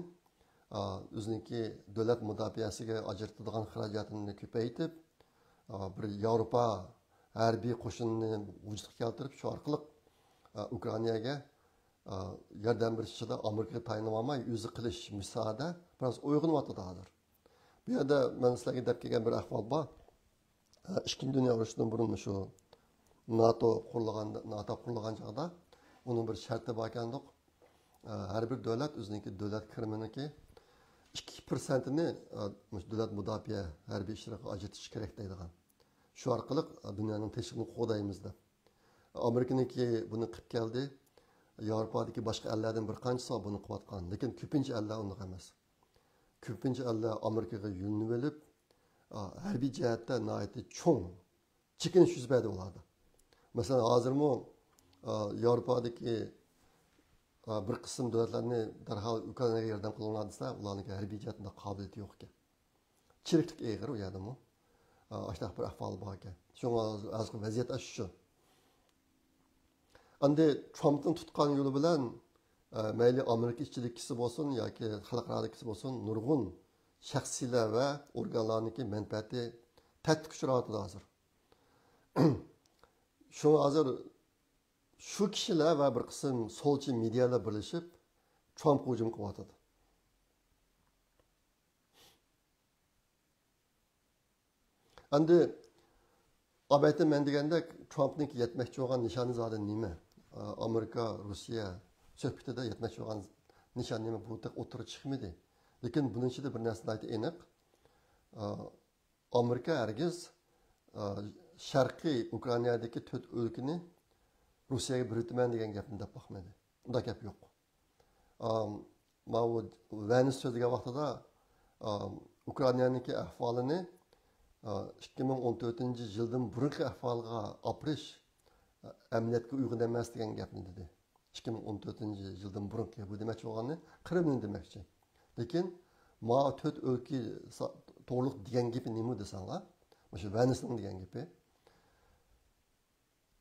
o'ziniki davlat mudofaasiga ajratadigan xarajatini ko'paytirib, bir Yevropa harbiy qo'shinni vujudga keltirib, shu orqali Ukrainaga yordam berishida Amerikaga tayanib olmay, o'zi qilish misolida biraz uyg'onyapti hozir. Bu yerda men sizlarga deb kelgan bir ahvol bor. Ikkinchi dunyo urushidan burun shu NATO qurilgan chog'da uning bir sharti bor ekandiq. Har bir davlat o'ziniki davlat kiriminiki 2%ni davlat mudofaa harbiy ishlarga ajratish kerak deydigan. Shu orqali dunyoning tinchligini qo'g'daymiz deb. Amerikaniki buni qilib keldi. Yevropadagi boshqa ellardan bir qanchasi buni qilayotgan. Lekin ko'pincha ellar unday emas. Ko'pincha ellar Amerikaga yo'linib olib, harbiy jihatda nihoyatda cho'ng chekinish yuz berdi ularda. Masalan, hozirmi Yevropadagi bir qism davlatlarni darhol Ukrainaga yordam qilinglar desa, ularning harbiy jihatda qobiliyati yo'q ekan. Chiriklik eg'ir u yerdami? Ashta bir ahvol bor ekan. Shunga hozir vaziyat shu. Endi Trumpning tutgan yo'li bilan mayli Amerika ichchilikisi bo'lsin yoki xalqarodagisi bo'lsin, nurg'un shaxsiylar va organlarniki manfaati tatbiq uchrayapti hozir. Shu hozir shu kishilar va bir qism solchi medialar birlashib Trump hujum qilyapti. Endi albatta men degandek Trumpning yetmoqchi bo'lgan nishoni zodi nima? Amerika, Rossiya suhbatida yetmoqchi bo'lgan nishon nima bu o'tirib chiqmadi. Lekin buning ichida bir narsa aytib aniq. Amerika hargiz sharqiy Ukrainadagi 4 o'lkani Rossiyaga biritaman degan gapni deb boqmadi. Unda gap yo'q. Mana Vanis so'zlagan vaqtida Ukrainaniki ahvolini 2014-yildan burungi ahvolga opirish amaliyotga uyg'un emas degan gapni dedi. 2014-yildan burungi bu demoqchi bo'lgani Qrimni demoqchi. Lekin ma 4 o'lka to'g'riq degan gapi nima desanglar, mana shu Vanisning degan gapi.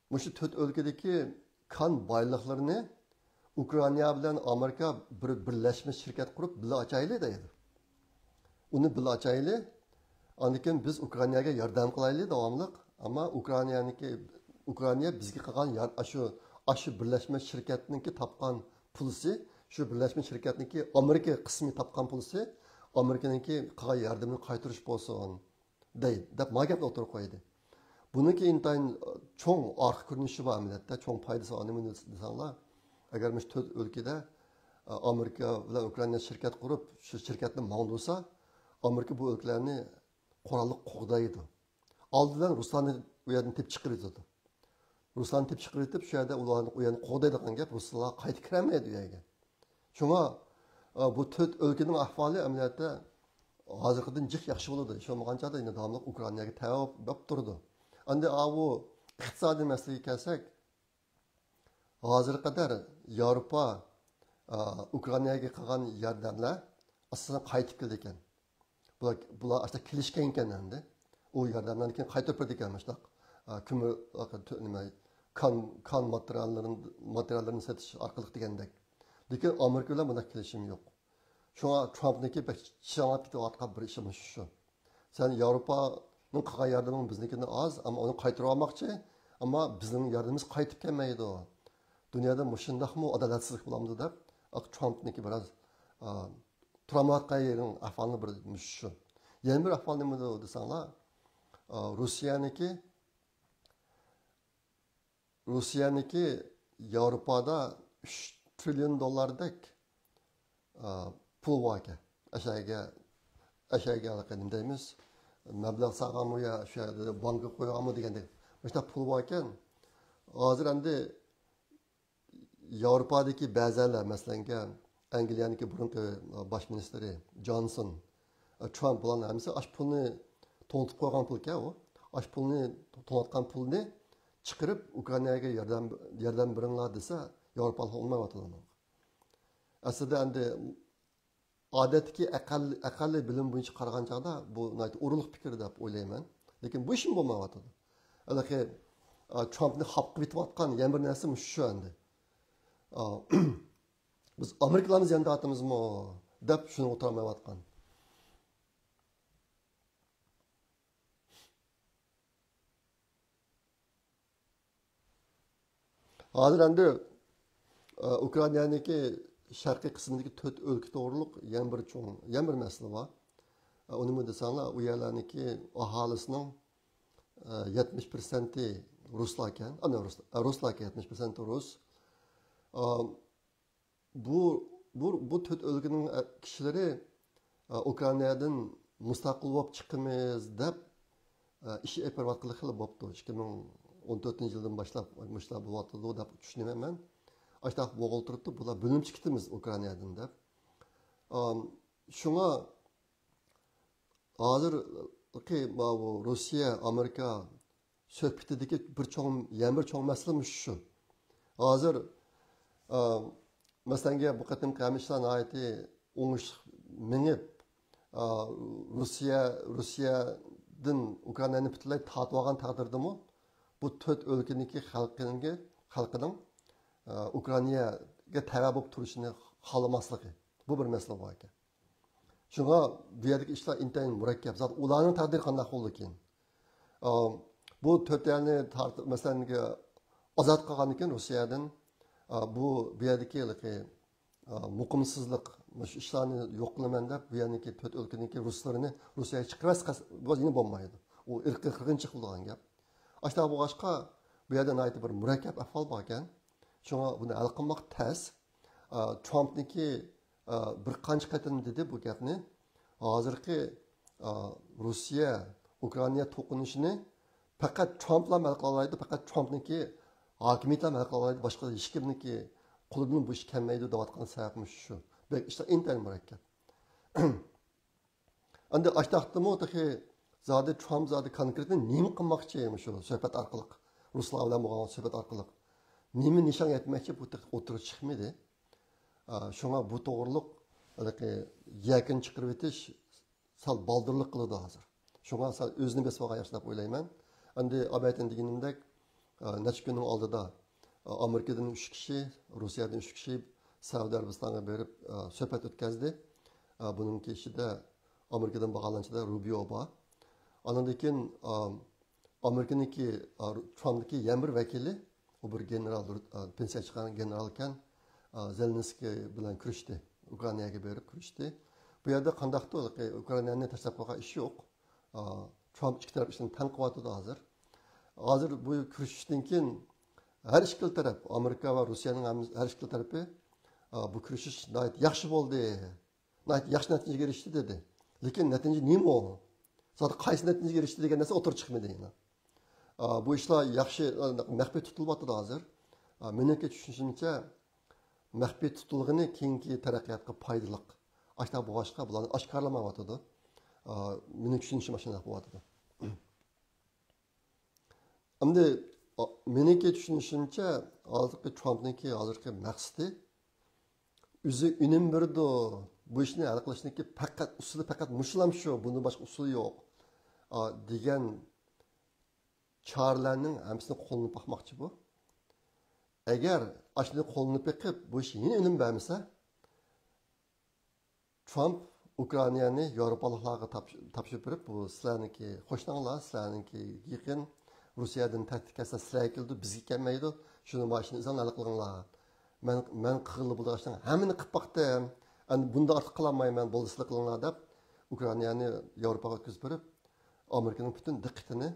Mana shu 4 o'lkadagi kan boyliqlarini Ukraina bilan Amerika bir birlashma shirkat qurib bila ochayli deydi. Uni bila ochayli. Andikin biz Ukrainaga yordam qilaylik davomli, ammo Ukraina bizga qilgan shu birlashma shirkatniki topgan pulsi, shu birlashma shirkatniki Amerika qismi topgan pulsi Amerikaniki qilgan yordamini qaytarish bo'lsin deydi. Deb magapni o'tirib qo'ydi. Buniki intayin cho'ng orqa ko'rinishi bor millatda, cho'ng foydasi nima desanglar, agar biz 4 o'lkada Amerika bilan Ukraina shirkat qurib, shu shirkatni mangdusa, Amerika bu o'lkalarni qurolliq qo'g'daydi. Oldidan Ruslarni u yerdan tep chiqaradi. Ruslarni tep chiqarib, shu yerda ularni u yerni qo'g'daydigan gap Ruslar qaytib kirmaydi u yerga. Shunga bu 4 o'lkaning ahvoli amaliyotda hozirgidan jiq yaxshi bo'ladi. Shu bo'lganchada endi davomli Ukrainaga tayyor bo'lib turdi. Endi bu iqtisodiy masalaga kelsak, hozir qadar Yevropa Ukrainaga qilgan yordamlar aslida qaytib keldi ekan. Bular aslida kelishgan ekan endi. U yordamlarni keyin qaytarib berdi ekan mana ko'mir kan materiallarini setish orqali degandek. Lekin Amerika bilan bunday kelishim yo'q. Shunga Trumpniki changab ketayotgan bir ishimiz shu. Sen Yevropaning qilgan yordaming biznikidan oz, ammo uni qaytarib olmoqchi, ammo bizning yordamimiz qaytib kelmaydi. Dunyoda mushundaqmi adolatsizlik bo'lamdi deb Trumpniki biroz turamayotgan yerin ahvolini bir shu. Yana bir ahvol nima desanglar, Rossiyaniki Yevropada 3 trillion dollardek pul bor ekan. Ashyaga nima deymiz? Mablag' saqammi yo shu yerda bankka qo'yganmi degandek. Mana pul bor ekan. Hozir endi Yevropadagi ba'zilar, masalan, Angliyaniki burungi bosh ministri Johnson, Trump bilan hamsi ash pulni to'ntib qo'ygan pulga u. Ash pulni to'natgan pulni chiqarib Ukrainaga yordam beringlar desa, Yevropalar olmayotdi. Aslida endi odatdagi aqalli bilim bo'yicha qaragan chog'da bu urug'liq fikr deb o'ylayman. Lekin bu ishim bo'lmayotdi. Alaki Trumpni xalq bitayotgan yana bir narsa shu endi. Biz Amerikalarimiz yanında atımızmı deb shuni o'tirmayotgan. Hozir endi Ukrainaniki sharqiy qismidagi 4 o'lka to'g'riliq yana bir masala bor. Uni nima desanglar, u yerlarniki aholisining 70% ruslar ekan. Ana ruslar 70% rus. Bu 4 o'lkaning kishilari Ukrainadan mustaqil bo'lib chiqamiz deb ish epiratqili qilib bo'pti. 2014-yildan boshlab mushlar bo'lyapti deb tushunaman. Ashtaq bo'g'il turibdi, bular bo'linib chiqdimiz Ukrainadan deb. Shunga hozir Rossiya, Amerika suhbatidagi bir cho'ng masala shu. Hozir masalan, bu qatim qamishlar ayeti o'ngish minib Rossiyadan Ukrainani butunlay tortib olgan taqdirdami, bu 4 o'lkaniki xalqining Ukrainaga tava bo'lib turishini xohlamasligi. Bu bir masala bor ekan. Shunga bu yerdagi ishlar intayin murakkab. Zot ularning taqdiri qanday bo'ldi keyin. Bu 4 yilni masalan ozod qilgan ekan Rossiyadan bu yerdagi muqimsizlik ishlarni yo'q qilaman deb bu yerdagi 4 o'lkaniki ruslarini Rossiyaga chiqarib yine bo'lmaydi. U irqiy qirg'inchilik bo'lgan gap. Ashta bo'lg'ashqa bu yerda aytib bir murakkab ahvol bor ekan. Shunga buni hal qilmoq tez. Trumpniki bir qancha qatim dedi bu gapni. Hozirgi Rossiya Ukraina to'qinishini faqat Trump bilan hal qila oladi. Faqat Trumpniki hokimiyatlar hal qilolmaydi, boshqa hech kimniki qo'lidan bu ish kelmaydi deyotgan sababimiz shu. Bek ishlar intayin murakkab. Endi ashtaqdimi o'tahi zodi Trump zodi konkretni nima qilmoqchi shu suhbat orqali, ruslar bilan bo'lgan suhbat orqali nima nishon etmoqchi bu o'tirib chiqmaydi. Shunga bu to'g'riliq yakin chiqarib o'tish sal baldirlik qiladi hozir. Shunga sal o'zini besib olgan yaxshi deb o'ylayman. Endi abaytin deganimdek necha kunning oldida Amerikadan 3 kishi, Rossiyadan 3 kishi Saudiya Arabistonga berib suhbat o'tkazdi. Buning ichida Amerikadan bag'alanchida Rubio bor. Ondan keyin Amerikaniki Trumpniki yana bir vakili, u bir general, pensiya chiqqan general ekan, Zelenskiy bilan kurashdi. Ukrainaga berib kurashdi. Bu yerda qandaqdir Ukrainani tashlab qo'ygan ish yo'q. Trump ikki taraf ishini tanqiyotida hozir. Hozir bu kurashishdan keyin har ikki taraf, Amerika va Rossiyaning har ikki tarafi bu kurashish yaxshi bo'ldi. Yaxshi natijaga erishdi dedi. Lekin natija nima o? Zaten qaysi natijaga erishdi degan narsa o'tirib chiqmadi yana. Bu ishlar yaxshi maxfiy tutilyapti hozir. Meniki tushunishimcha maxfiy tutilgani keyingi taraqqiyotga foydali. Ashta bu boshqa bularni oshkorlamayotdi. Mening tushunishim shunday bo'lyapti. Endi meniki tushunishimcha hozirgi Trumpniki hozirgi maqsadi o'zi unum berdi. Bu ishni hal qilishniki usuli faqat mushlam shu, bundan boshqa usuli yo'q degan choralarning hammasini qo'llanib boqmoqchi bu. Agar ashuni qo'llanib beqib bu ish yana unum bermasa, Trump Ukrainani Yevropaliklarga topshirib berib, bu sizlarniki qo'shninglar, sizlarniki yaqin Rossiyadan tahdid kelsa sizlarga keldi, bizga kelmaydi. Shuni mashina izon hal qilinglar. Men qilib bo'lgan hammani qilib boqdim. Endi bunda ortiq qilolmayman, bo'ldi sizlar qilinglar deb Ukrainani Yevropaga o'tkazib berib, Amerikaning butun diqqatini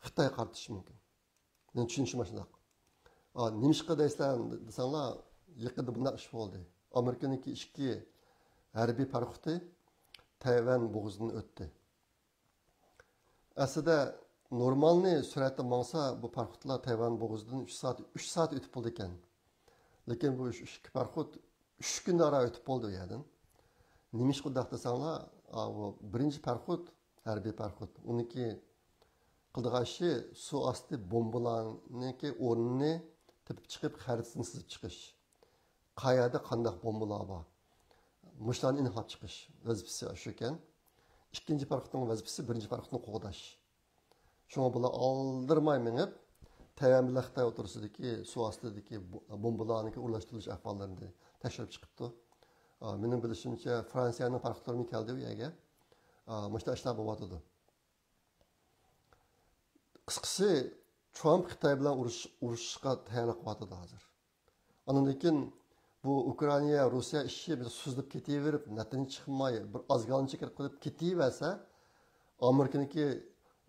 Xitoyga qaratish mumkin. Men tushunishim shunday. Nimishqa deysizlar desanglar, yaqinda bunday ish bo'ldi. Amerikaniki ikki harbiy paraxoti Tayvan bo'g'ozidan o'tdi. Aslida normalni suratda mangsa bu paraxotlar Tayvan bo'g'ozidan 3 soat o'tib bo'ldi ekan. Lekin bu ikki paraxot 3 kun ara o'tib bo'ldi u yerdan. Nimish qudaq desanglar, birinchi paraxot harbiy paraxot. Uniki qildigan ishi suv osti bombalarniki o'rnini tepib chiqib xaritasini sizib chiqish. Qayerda qanday bombalar bor? Mushlarni aniqlab chiqish vazifasi shu ekan. Ikkinchi paraxotning vazifasi birinchi paraxotni qo'g'dash. Shunga bular oldirmay minib, Tayvan bilan Xitoy o'rtasidagi suv ostidagi bombalarni o'rlashtirish ahvollarini tekshirib chiqibdi. Mening bilishimcha Fransiyaning paraxotlari keldi u yerga. Mushta ishlar bo'lyotdi. Qisqasi Trump Xitoy bilan urushishga tayyorlab qo'yadi hozir. Ondan keyin bu Ukraina, Rossiya ishi suzilib ketaverib, natija chiqmay, bir ozg'ancha qilib ketaversa, Amerikaniki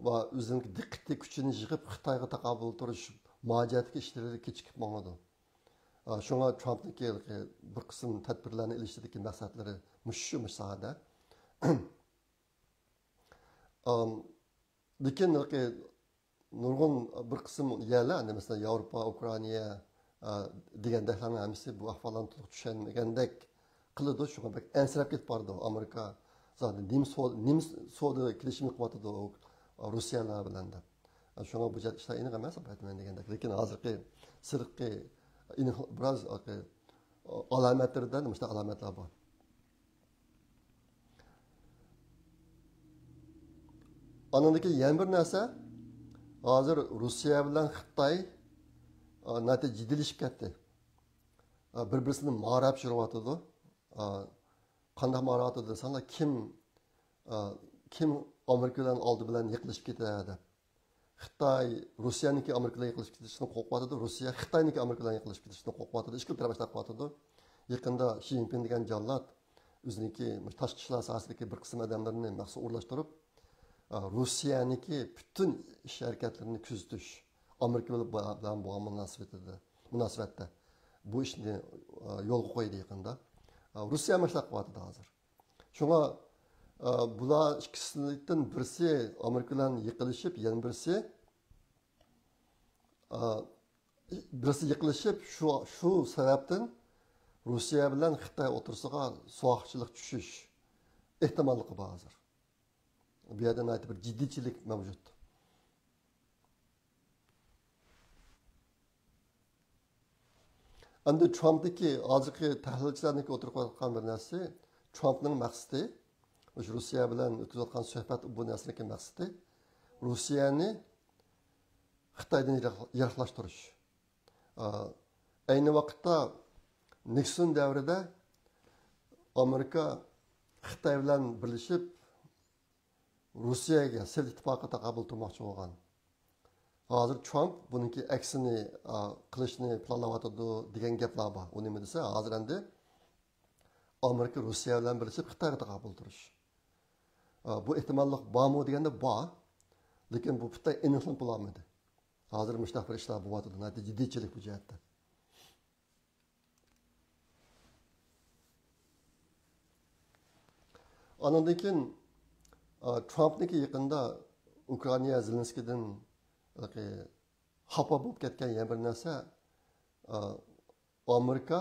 va o'zining diqqatli kuchini yig'ib Xitoyga taqobil turish mojatga ishlari kechikib bo'lmadi. Shunga Trumpniki bir qism tadbirlarni ilishdagi maqsadlari shu sohada. Lekin nurg'un bir qism yerlar, masalan Yevropa, Ukraina degandeklarni hammasi bu ahvoldan to'liq tushunmagandek qiladi. Shunga bak ansirab ketib bordi Amerika. Zaten nim so'da kelishim qilyotdi Rossiyalar bilan deb. Shunga bu ishlar aniq emas aytman degandek. Lekin hozirgi sirtqi biroz alomatlardan nima alomatlar bor. Anandaki yana bir narsa, hozir Rossiya bilan Xitoy natija jiddiylashib ketdi. Bir-birini ma'rab yuryotdi. Qanday ma'rab desanglar, kim Amerika bilan oldi bilan yiqilishib ketadi. Xitoy Rossiyaniki Amerika bilan yiqilishib ketishini qo'rqyapti, Rossiya Xitoyniki Amerika bilan yiqilishib ketishini qo'rqyapti. Ikki taraf ishlab qo'yapti. Yaqinda Xi Jinping degan jallod o'ziniki tashqi ishlar sohasidagi bir qism odamlarni maxsus o'rlashtirib, Rossiyaniki butun ish harakatlarini kuzatish, Amerika bilan bo'lgan munosabatda bu ishni yo'lga qo'ydi yaqinda. Rossiya mashlab qilyapti hozir. Shunga bular ikkisidan birisi Amerika bilan yiqilishib, yana birisi birisi yiqilishib, shu sababdan Rossiya bilan Xitoy o'tirisiga so'roqchilik tushish ehtimolligi bor hozir. Bu yerda bir jiddiychilik mavjud. Endi Trump'daki hozirgi tahlilchilarniki o'tirib qolgan bir narsa, Trump'ning maqsadi, o'sha Rossiya bilan o'tkazayotgan suhbat bu narsadagi maqsadi Rossiyani Xitoydan yiroqlashtirish. Ayni vaqtda Nixon davrida Amerika Xitoy bilan birlashib Rossiyaga Sovet ittifoqiga qabul qilmoqchi bo'lgan. Hozir Trump buningki aksini qilishni planlayotdi degan gaplar bor. U nima desa, hozir endi Amerika Rossiya bilan birlashib Xitoyga qabul qilish. Bu ehtimollik bormi deganda bor, lekin bu bitta aniqlik bo'lolmadi. Hozir mushtaq bir ishlar bo'lyapti, natija jiddiychilik bu jihatda. Ondan keyin Trumpniki yaqinda Ukraina Zelenskiydan xafa bo'lib ketgan yana bir narsa, Amerika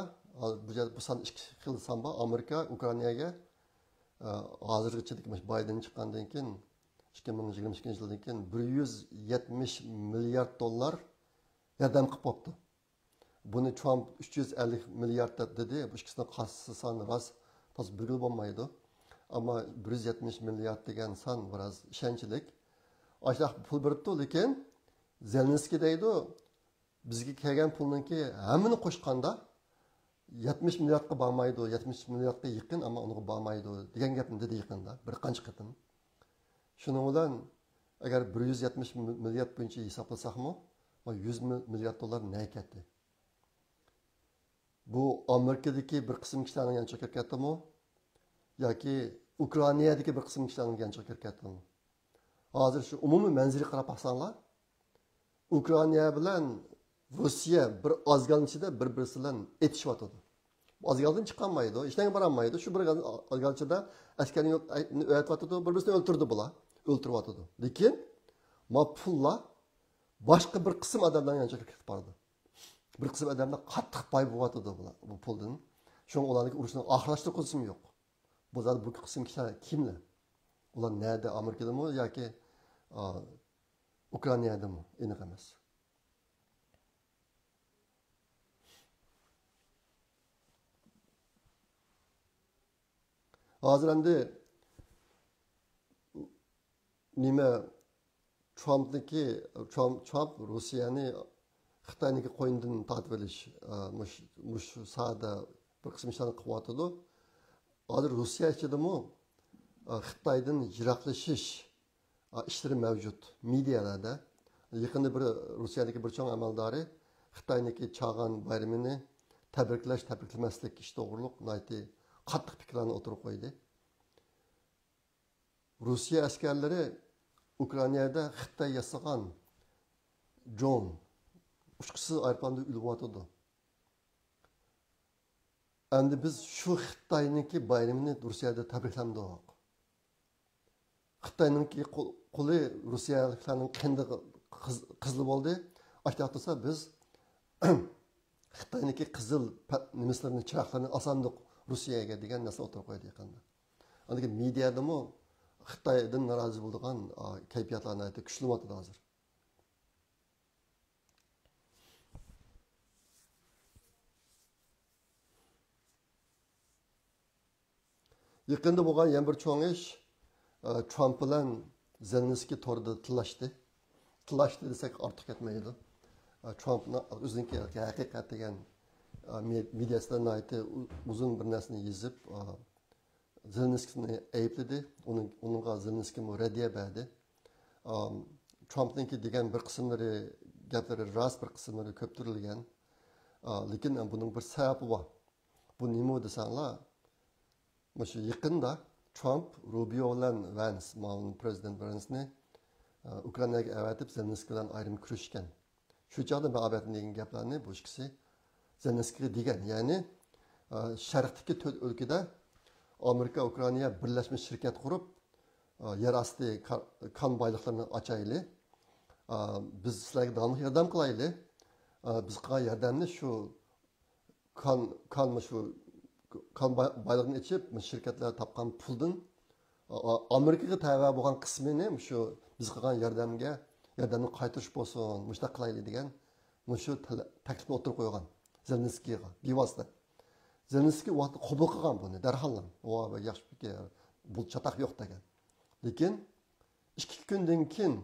bu san ikki xil san bor. Amerika Ukrainaga hozirgacha Biden chiqqandan keyin 2022 yildan keyin 170 milliard dollar yordam qilib qo'yibdi. Buni Trump 350 milliard dedi. Bu ikkisini qassisi soni rost to'g'ri bilib bo'lmaydi. Ammo 170 milliard degan son biroz ishonchlik. Oshaq pul beribdi, lekin Zelenskiy deydi, bizga kelgan pulninki hammani qo'shganda 70 milliardga bormaydi, 70 milliardga yaqin, ammo unga bormaydi degan gapni dedi yaqinda bir qancha qatim. Shuning bilan agar 170 milliard bo'yicha hisoblasakmi, 100 milliard dollar ne ketdi? Bu Amerikadagi bir qism kishilarning yancha ketdimi yoki Ukrainadagi bir qism kishilarning yancha ketdimi? Hozir shu umumiy manzilga qarab baxsanglar, Ukraina bilan Rossiya bir ozgan ichida bir-birisi bilan etishyapti. Ozgaldan chiqolmaydi, ishdan borolmaydi. Shu bir ozgalchida askarni o'yatibdi, bir-birini o'ltirdi bular. O'ltiryapti. Lekin ma pullar boshqa bir qism odamlarga yancha ketib bordi. Bir qism odamlar qattiq pay bo'lyapti bu puldan. Shuning ularning urushni oxirlashtirib qo'yishim yo'q. Bu zot bu qism kishilar kimlar? Ular nerede? Amerika'dami yoki Ukrainadami? Aniq emas. Hozir endi nima Trump Rossiyani Xitoyniki qo'yindan tortib olish mush sahada bir qism ishlarni qilyapti. Hozir Rossiya ichidami Xitoydan yiroqlashish ishlari mavjud medialarda. Yaqinda bir Rossiyadagi bir chong amaldori Xitoyniki Chag'an bayramini tabriklamaslik ish to'g'riliq qattiq fikrlarni o'tirib qo'ydi. Rossiya askarlari Ukrainada Xitoy yasagan dron uçkusiz aeroplanda ulyapti. Endi biz shu Xitoyniki bayramini Rossiyada tabriklandik. Xitoyninki qo'li Rossiyaliklarning qindi qizli bo'ldi. Aytayotsa biz Xitoyniki qizil nimalarni chiroqlarni osandiq Rossiyaga degan narsa o'tirib qo'ydi yaqinda. Andagi mediadami Xitoydan norozi bo'lgan kayfiyatlarni aytib kuchlanmoqda hozir. Yaqinda bo'lgan yana bir cho'ng ish Trump bilan Zelenskiy to'rida tillashdi desak ortiq ketmaydi. Trump'ning o'ziniki haqiqat degan mediasida uzun bir narsani yozib Zelenskiyni aybladi. Uningga Zelenskiy raddiya berdi. Trump'ninki degan bir qismlari gaplari rost, bir qismlari ko'ptirilgan. Lekin buning bir sababi bor. Bu nima desanglar, shu yaqinda Trump Rubio bilan Vance, prezident Vance'ni Ukrainaga avatib Zelenskiy bilan ayrim kurashgan. Shu chog'da Babatning degan gaplarni bu ikkisi Zelenskiy degan, ya'ni sharqdagi 4 o'lkada Amerika Ukraina birlashma shirkat qurib yer osti kon boyliqlarini ochayli, biz sizlarga davomli yordam qilayli, biz qilgan yordamni shu kan shu kan boyligini ichib shirkatlar topgan puldan Amerikaga tava bo'lgan qismini shu biz qilgan yordamni qaytarish bo'lsin, mushtaq qilaylik degan shu taklifni o'tirib qo'ygan Zelenskiyga bevosita. Zelenskiy vaqt qabul qilgan buni darhol. Yaxshi bu chataq yo'q degan. Lekin 2 kundan keyin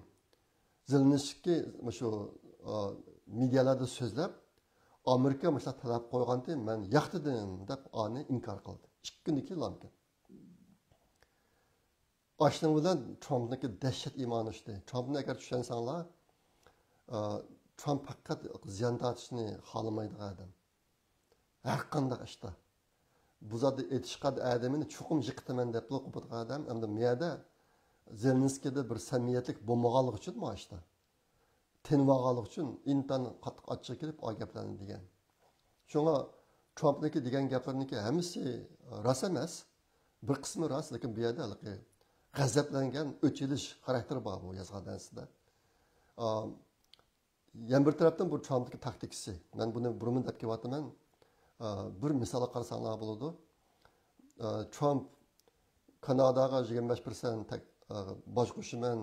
Zelenskiy shu medialarda so'zlab Amerika mesela talep koygandı, ben yaktıdım deb ani inkar qildi. 2 kundan keyin lamkin. Aşının bilan Trump'niki dehşet iman uçtu. Trump'ni agar tushunsanlar, Trump faqat ziyon tortishni xohlamaydigan odam. Har qanday ishda. Bu zotni etishqad odamini chuqum yiqitaman deb qo'ygan odam, endi miyada Zelenskiyda bir samimiyatlik bo'lmaganligi uchun bu ishda. Tinvağalık için intan qattiq açık kelib o gaplarni degan. Şuna Trump'niki degan gaplarniki hemisi ras emas. Bir qismi ras, lekin bu yerda g'azablangan o'chilish xarakteri bor bu yozgan narsada. Yana bir tarafdan bu Trump'niki taktikasi. Men buni burun deb kelyapman. Bir misol qarasanlar bo'ladi. Trump Kanadaga 25% bosh qo'shiman,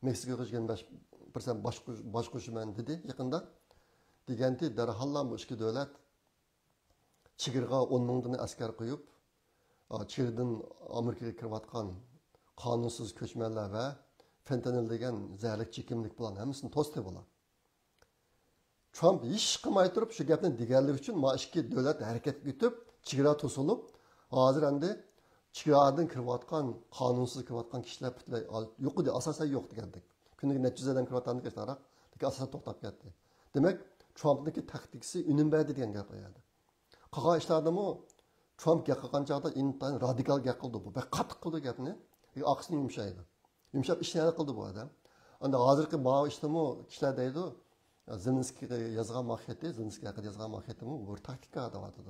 Meksikaga 25% bosh qo'shiman dedi yaqinda. Deganda darhol bu ikki davlat chegirga 10 mingdan askar qo'yib, chegirdan Amerikaga kirayotgan qonunsiz ko'chmanlar va fentanyl degan zaharli chekimlik bilan hammasini to'sdi bo'ladi. Trump ish qilmay turib shu gapni deganligi uchun ma ikki davlat harakatga o'tib, chegara to'silib, hozir endi chegaradan kirayotgan, qonunsiz kirayotgan kishilar butlay yo'q edi, asosan yo'q degandik. Kuniga natijadan kirayotgan kishilar asosan to'xtab ketdi. Demak, Trump'niki taktikasi unum berdi degan gap qo'yadi. Qolgan ishlardami Trump gap qilgan chog'da intayin radikal gap qildi bu. Bak qattiq qildi gapni. Aqsini yumshaydi. Yumshab ishni qildi bu odam. Endi hozirgi ma'o ishdimi kishilar deydi, Zelenskiyga yozgan mahiyati, Zelenskiy haqida yozgan mahiyatimi bu taktika deyapti.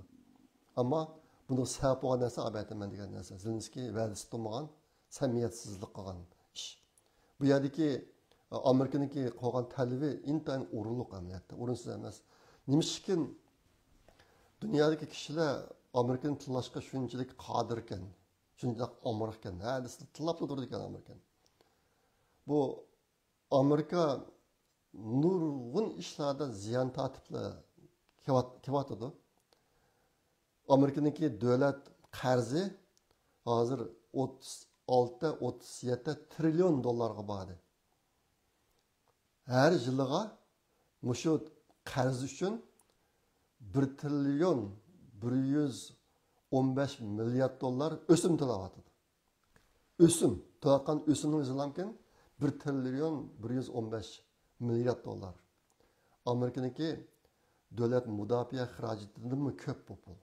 Ammo buni sabab bo'lgan narsa abaytaman degan narsa. Zelenskiy va'dasi tutmagan, samimiyatsizlik qilgan ish. Bu yerdagi Amerikaniki qo'ygan talebi intayin o'rinli amaliyotda, o'rinsiz emas. Nimishkin dunyodagi kishilar Amerikani tilashga shunchalik qodir ekan, shunchalik omroq ekan, hadisni tilab turdi ekan Amerikan. Bu Amerika nurg'un ishlarda ziyon tortiblar kelyapti. Amerikaniki davlat qarzi hozir 36-37 trillion dollarga bordi. Her yılıga mushu qarz uchun 1 trillion 115 milyard dollar o'sim to'layapti. O'sim to'layotgan o'simning o'zilamkin 1 trillion 115 milyard dollar. Amerikaniki davlat mudofaa xarajatidan ko'p bu pul.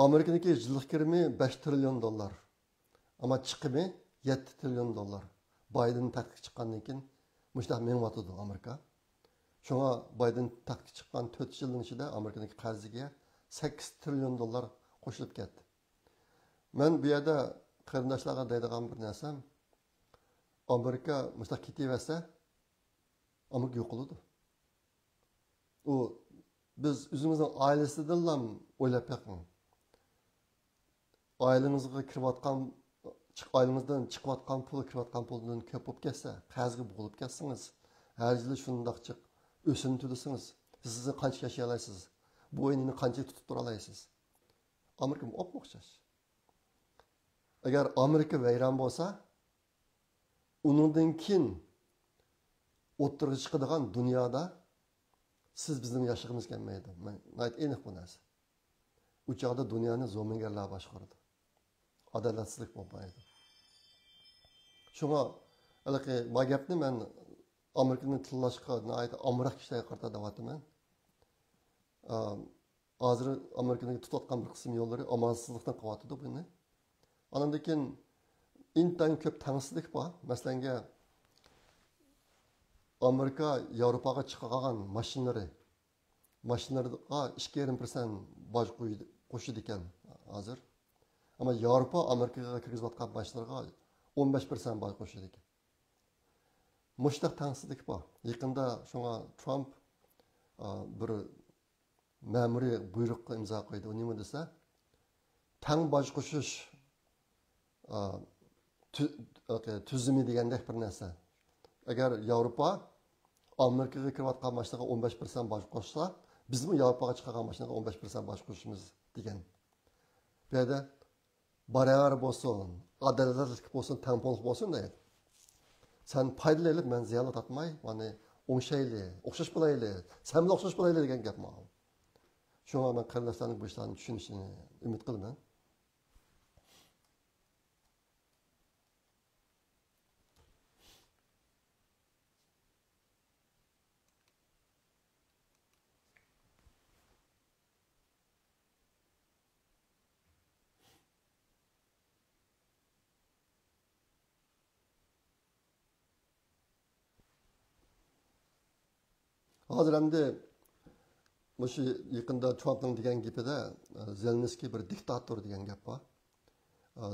Amerikaniki yillik kirimi 5 trillion dollar. Ama chiqimi 7 trillion dollar. Biden taktik chiqqandan keyin mushtaq mengyapti Amerika. Shunga Biden taktik chiqqan 4 yilning ichida Amerikaniki qarziga 8 trillion dollar qo'shilib ketdi. Men bu yerda qarindoshlarga deydigan bir narsam, Amerika mushtaq ketaversa, Amerika yo'q bo'ladi. U biz o'zimizning oilasidan ham o'ylab boqing. Oilamizga kirayotgan ailemizden çıkıyotgan pul, kirayotgan puldan ko'p bo'lib ketsa, qarzga bo'lib ketsangiz, har yili shundoq chiq, o'sin to'lasınız. Siz qancha yashay olasiz? Bu o'yinni qancha tutib tura olasiz? Amerika o'xshash. Agar Amerika vayron bo'lsa, undan keyin o'tirib chiqadigan dunyoda siz bizning yashag'imiz kelmaydi. Men aniq bu narsa. U chog'da dunyoni zo'mingarlar boshqaradi. Adolatsizlik bo'lmaydi. Shunga alaqi bu gapni men Amerikani tillashga amroq kishilarga qarata deyapman. Hozir Amerikani tutayotgan bir qism yo'llari amansizlikdan qilyapti buni. Andan keyin intayin ko'p tangsizlik bor. Masalan, Amerika Yevropaga chiqargan mashinalariga 2,5% boj qo'shidi ekan hozir. Ama Avrupa Amerikaga kirgizayotgan mashinalarga 15% boj qo'shadi ekan. Мұштақ таңсыздық бар. Якында шуңа Трамп bir ma'muriy buyruqqa imzo qo'ydi. U nima desa, tang boj qo'shish tuzumi degandek bir narsa. Agar Yevropa Amerikaga kirayotgan mashinaga 15% boj qo'shsa, biz bu Yevropaga chiqargan mashinaga 15% boj qo'shishimiz degan. Bu yerda baravar bo'lsin, adolatli bo'lsin, tangpollik bo'lsin deydi. Sen foydali olib, men ziyon tortmay, mana o'xshayli, o'xshash bo'layli, sen bilan o'xshash bo'layli degan gap ma'lum. Shunga men qarindoshlarning bu ishlarni tushunishini umid qilaman. Hozir endi shu yaqinda Trumpning degan gapida Zelenskiy bir diktator degan gap bor.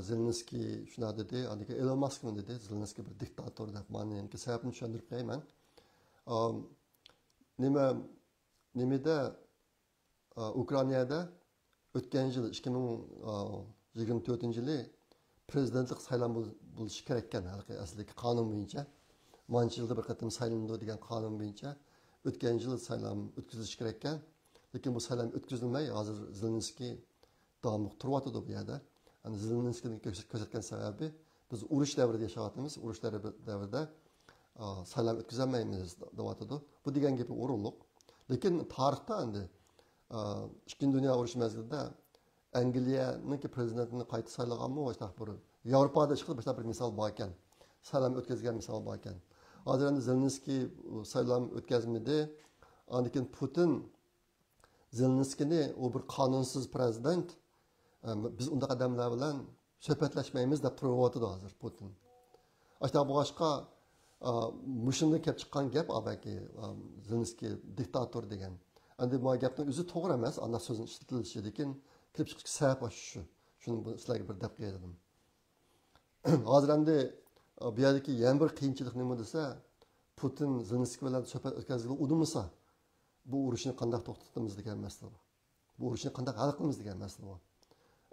Zelenskiy shuna dedi, aniga Elon Musk dedi, Zelenskiy bir diktator deb. Men endi sababini tushuntirib qo'yaman. Nimada Ukrainada o'tgan yil 2024-yili prezidentlik saylanma bo'lishi kerak ekan, aslida qonun bo'yicha. Mancha yilda bir qatim saylandi degan qonun bo'yicha o'tgan yil saylan o'tkazilishi kerak ekan. Lekin bu saylan o'tkazilmay, hozir Zelenskiy davomli turyapti bu yerda. Yani Zelenskiyning ko'rsatgan sababi biz urush davrida yashayapmiz, urush davrida saylan o'tkazolmaymiz deyapti. Bu degan gapi o'rinliq. Lekin tarixda endi Ikkinchi dunyo urushi mezgilida Angliyaning prezidentini qayta saylaganmi, boshqa bir Yevropada chiqib boshqa bir misol bor ekan. Saylan o'tkazgan misol bor ekan. Hozir endi Zelenskiy saylan o'tkazmadi. Anikin Putin Zelenskiyni o bir qonunsiz prezident, biz unda odamlar bilan suhbatlashmaymiz deb turyapti hozir Putin. Ashta bu boshqa mushunda kelib chiqqan gap balki Zelenskiy diktator degan. Endi bu gapning o'zi to'g'ri emas, ana so'zning ishlatilishi, lekin kelib chiqish sabab shu. Shuni sizlarga bir deb qo'yadim. Hozir endi bu yerdagi yana bir qiyinchilik nima desa, Putin Zelenskiy bilan suhbat o'tkazishga urinmasa, bu urushni qanday to'xtatamiz degan masala bor. Bu urushni qanday hal qilamiz degan masala bor.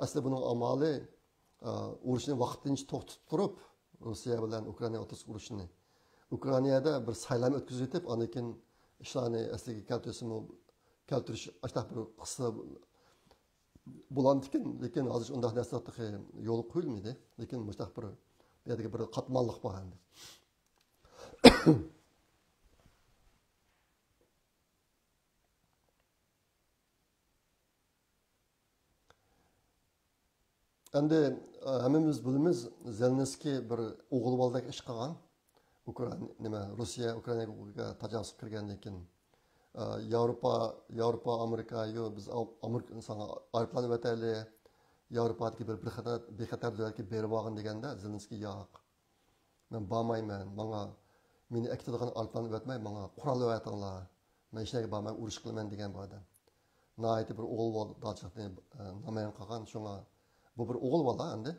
Aslida buning amali urushni vaqtincha to'xtatib turib, Rossiya bilan Ukraina o'rtasida urushni Ukrainada bir saylan o'tkazib etib, anikin ishlarni asliga keltirish ashta bir qissa bo'landikin, lekin hozir undaq narsaga yo'l qo'yilmaydi. Lekin mustaq bir yerga bir qatmanliq bor endi. Endi hammamiz bilamiz, Zelenskiy bir o'g'il boladek ish qilgan. Rossiya Ukrainaga tajovuz qilgandan keyin Yevropa, Amerika, biz Amerika insonga ayblanib o'tayli, Yevropadagi bir bexatar davlatga berib olgan deganda Zelenskiy yo'q. Men bormayman, meni aktidigan ayblanib o'tmay, menga qurol o'rgatinglar. Men hech narsaga bormay urush qilaman degan bu odam. Nihoyat bir o'g'il bola namoyon qilgan, shunga bu bir o'g'il bola endi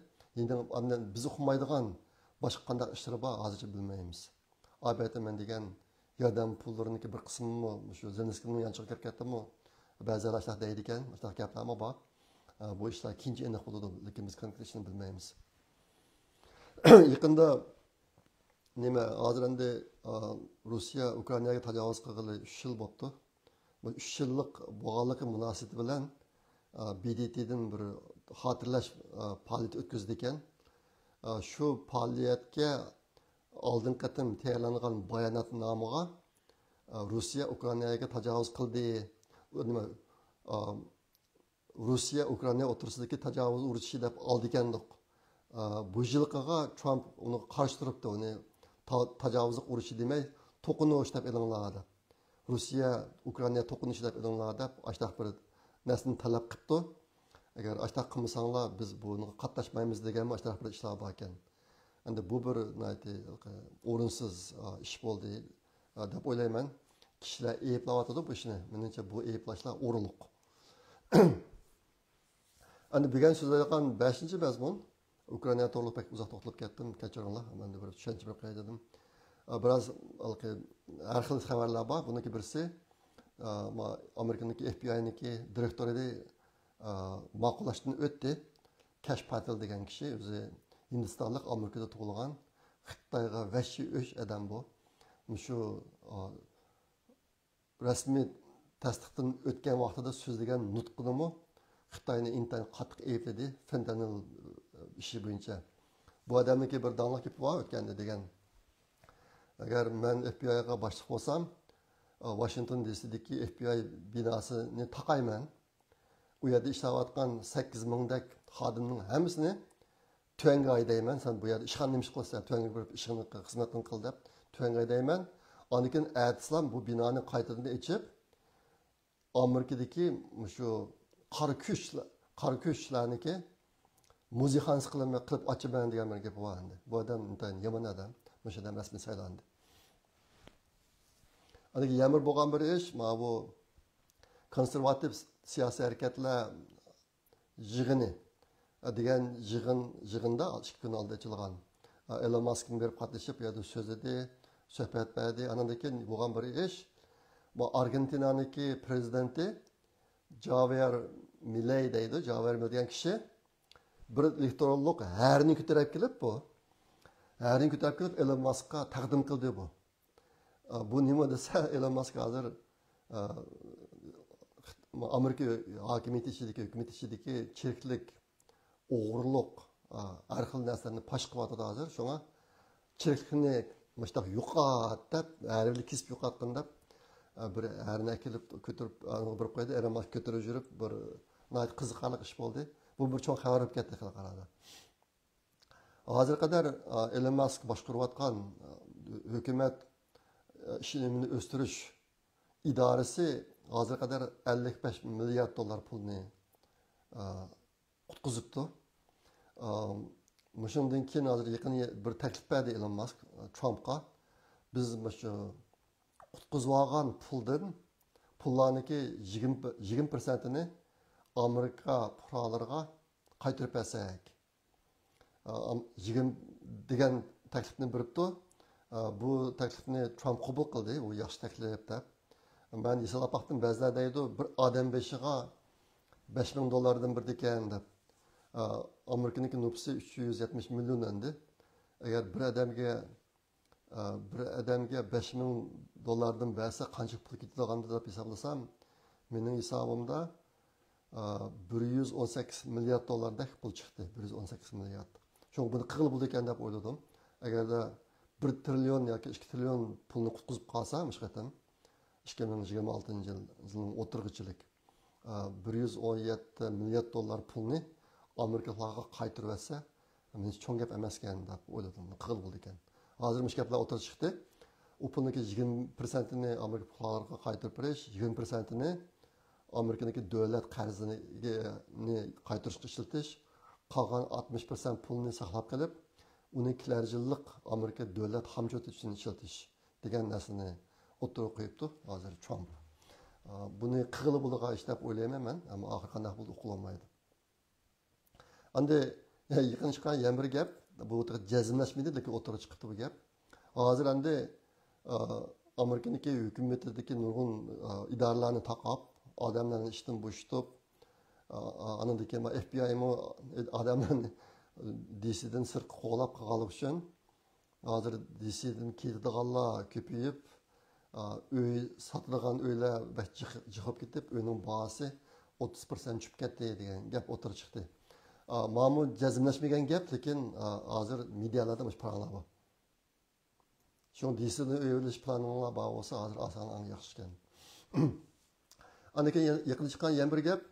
biz uqmaydigan boshqa qanday ishlar bor hozircha bilmaymiz. Albatta men degan yordam pullariniki bir qismini shu Zelenskiyning yanchiga kirib ketdimi, ba'zilar ashlar deydi ekan, ashlar gaplarmi bor. Bu ishlar keyinchi aniq bo'ladi, lekin biz konkretini bilmaymiz. Yaqinda hozir endi Rossiya Ukrainaga tajovuz qilgani 3 yil bo'ldi. Bu 3 yillik bo'lganligi munosabati bilan BDT'dan bir xotirlash faoliyati o'tkazdi ekan. Shu faoliyatga oldin qatim tayyorlangan bayonotnomaga Rossiya Ukrainaga tajovuz qildi. Rossiya Ukraina o'rtasidagi tajovuz urushi deb oldi ekandik. Bu yilqiga Trump uni qarshi turibdi, uni tajovuzlik urushi demay, to'qinish deb e'lonladi. Rossiya Ukraina to'qinishi deb e'lonladi, ashtaq bir narsani talab qildi. Agar ashtaq qilmasanglar biz buni qatnashmaymiz degan ashtaq bir ishlar bor ekan. Endi bu bir o'rinsiz ish bo'ldi deb o'ylayman. Kishilar ayblanyotdi bu ishni. Menimcha bu ayblashlar o'rinliq. Endi degan so'zlayotgan 5-mazmun Ukraina to'g'ri pek uzoq to'xtalib ketdim, kechiringlar. Men bir tushuncha berib qo'ydim. Biraz har xil xabarlar bor. Buniki birisi Amerikadagi FBI'niki direktori ma'qullashdan o'tdi. Cash Patel degan kishi o'zi Hindistonlik, Amerikada tug'ilgan, Xitoyga vahshiy o'ch odam bu. Shu rasmiy tasdiqdan o'tgan vaqtida so'zlagan nutqini Xitoyni intayin qattiq aybladi fentanyl ishi bo'yicha. Bu odamniki bir donliq gapi bor o'tganda degan. Agar men FBI'ga boshliq bo'lsam, Washington DC'dagi FBI binosini taqayman. U yerda ishlayotgan 8000 dak xodimning hammasini tuanga haydayman. Sen bu yerda ishxonani nima qilsan, tuanga berib ishini xizmatini qil deb tuanga haydayman. Anikin ertasilam bu binoni qaytadan ochib, Amerikadagi shu qora kuchlarniki muzixansi qilib ochaman degan bir gap bor endi. Bu odam intayin yomon odam. O'sha odam rasmiy saylandi. Aniki yamir bo'lgan bir ish, mana bu konservativ siyosiy harakatlar yig'ini degan yig'inda 2 kun oldin ochilgan. Elon Musk'ning berib qatnashib, bu yerda so'zladi, suhbat berdi. Andan keyin bo'lgan bir ish, bu Argentinaniki prezidenti Javier Milei deydi. Javier Milei degan kishi bir elektorlik harni ko'tarib kelib bu. Harni ko'tarib kelib Elon Musk'ga taqdim qildi bu. Bu nima desa, Elon Musk hozir Amerika hokimiyati ichidagi, hukumat ichidagi chirklik, o'g'irlik, har xil narsalarni pash qilyotdi hozir. Shunga chirklikni mustaq yo'qot deb, harbiy kesib yo'qotgan deb bir harni kelib ko'tarib bir qo'ydi. Elon Musk ko'tarib yurib bir qiziqarli ish bo'ldi. Bu bir cho'ng xabar bo'lib ketdi qarada. Hozir qadar Elon Musk boshqarayotgan hukumat ishini o'stirish idorasi hozir qadar 55 milliard dollar pulni qutqizibdi. Shundan keyin hozir yaqin bir taklif berdi Elon Musk Trumpga. Biz shu qutqizib olgan pullarniki 20%ni Amerika fuqarolariga qaytarib bersak. 20 degan taklifni beribdi. Bu taklifni Trump qabul qildi. U yaxshi taklif deb. Ben hisoblab baktım, ba'zilar deydi bir odam beshiga 5000 dollardan bir ekan deb. Amerikaniki nüfusi 370 milyon endi. Agar bir odamga 5000 dollardan bersa qancha pul ketadigan deb hisoblasam, mening hisobimda 118 milliard dollardek pul chiqdi. 118 milliard. Çünkü bunu qilib bo'ldi ekan deb o'yladim. Agarda 1 trilyon yoki 2 trilyon pulni qutqizib qolsam, ishqatam 2026 yılının o'tirg'ichilik 117 milliard dollar pulni Amerikalarga qaytarib bersa, men cho'ng gap emas ekan deb o'yladim. Qil bo'ldi ekan. Hozir gaplar o'tirib chiqdi. U pulniki 20%ni Amerikalarga qaytarib berish, 20%ni Amerikaniki davlat qarzini qaytarishga ishlatish, qolgan 60% pulni saqlab qolib, uni klarjillik Amerika davlat hamjoti uchun ishlatish degan narsani o'tirib qo'yibdi hozir Trump. Buni qilib bo'ldiga ish deb o'ylayman men, ammo oxir qanday bo'ldi uqilolmaydi. Endi yaqin chiqqan yana bir gap, bu jazmlashmaydi, lekin o'tirib chiqibdi bu gap. Hozir endi Amerikaniki hukumatidagi nurg'un idoralarni taqab, odamlarni ishdan bo'shatib, andan keyin FBI mo odamlarni DC'dan sirtqa qo'g'lab qolganlik uchun hozir DC'dan ketadiganlar ko'payib, uy satılgan uylar jihab ketib, uyning bahası 30% tushib ketdi degan gap o'tirib chiqdi. Ma'mul jazmlashmagan gap, lekin hozir medialarda mush planlar bor. Shu DC'ni uylish planlar bor bo'lsa, hozir oson yaxshi ekan. Ana keyin yaqin chiqqan yana bir gap,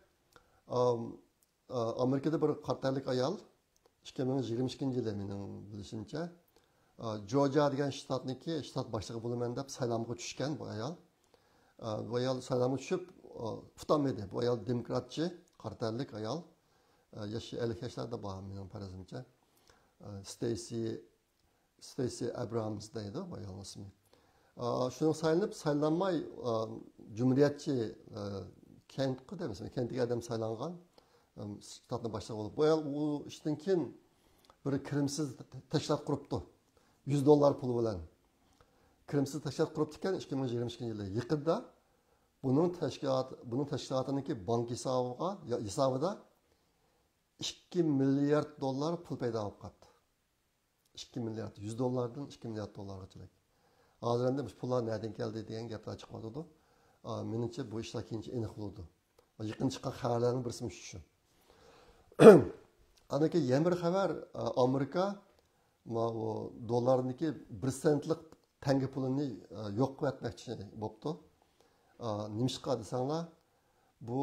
Amerikada bir qartalik ayol 2022-yilda mening bilishimcha Georgia degan shtatniki shtat boshlig'i bo'laman deb saylamga tushgan bu ayol. Bu ayol saylamga tushib utanmaydi. Bu ayol demokratchi, qartalik ayol. Yaşı 50 yaşlarda bor mening farazimcha. Stacey Abrams deydi bu ayol ismi. Shuni saylanmay Cumhuriyetçi kentga demasam, kentiga adam saylangan shtatning boshlig'i bo'lib. Bu ayol u ishdan keyin bir kirimsiz tashkilot quribdi. $100 pul bilan. kirimsiz tashkilot quribdi ekan 2022 yili. Yaqinda buning tashkilotiniki bank hisobida 2 milliard dollar pul paydo bo'lib qoldi. 2 milliard, 100 dollardan 2 milliard dollargacha. Hozir endi bu pullar nereden keldi degan gaplar chiqadi. Menimcha bu ishlar keyincha aniq bo'ldi. Yaqin chiqqan xabarlarning birisi shu. Anaki yana bir xabar Amerika dollarniki 1 sentlik tanga pulini yo'q qilib etmoqchi bo'pti. Nimishqa desanglar, bu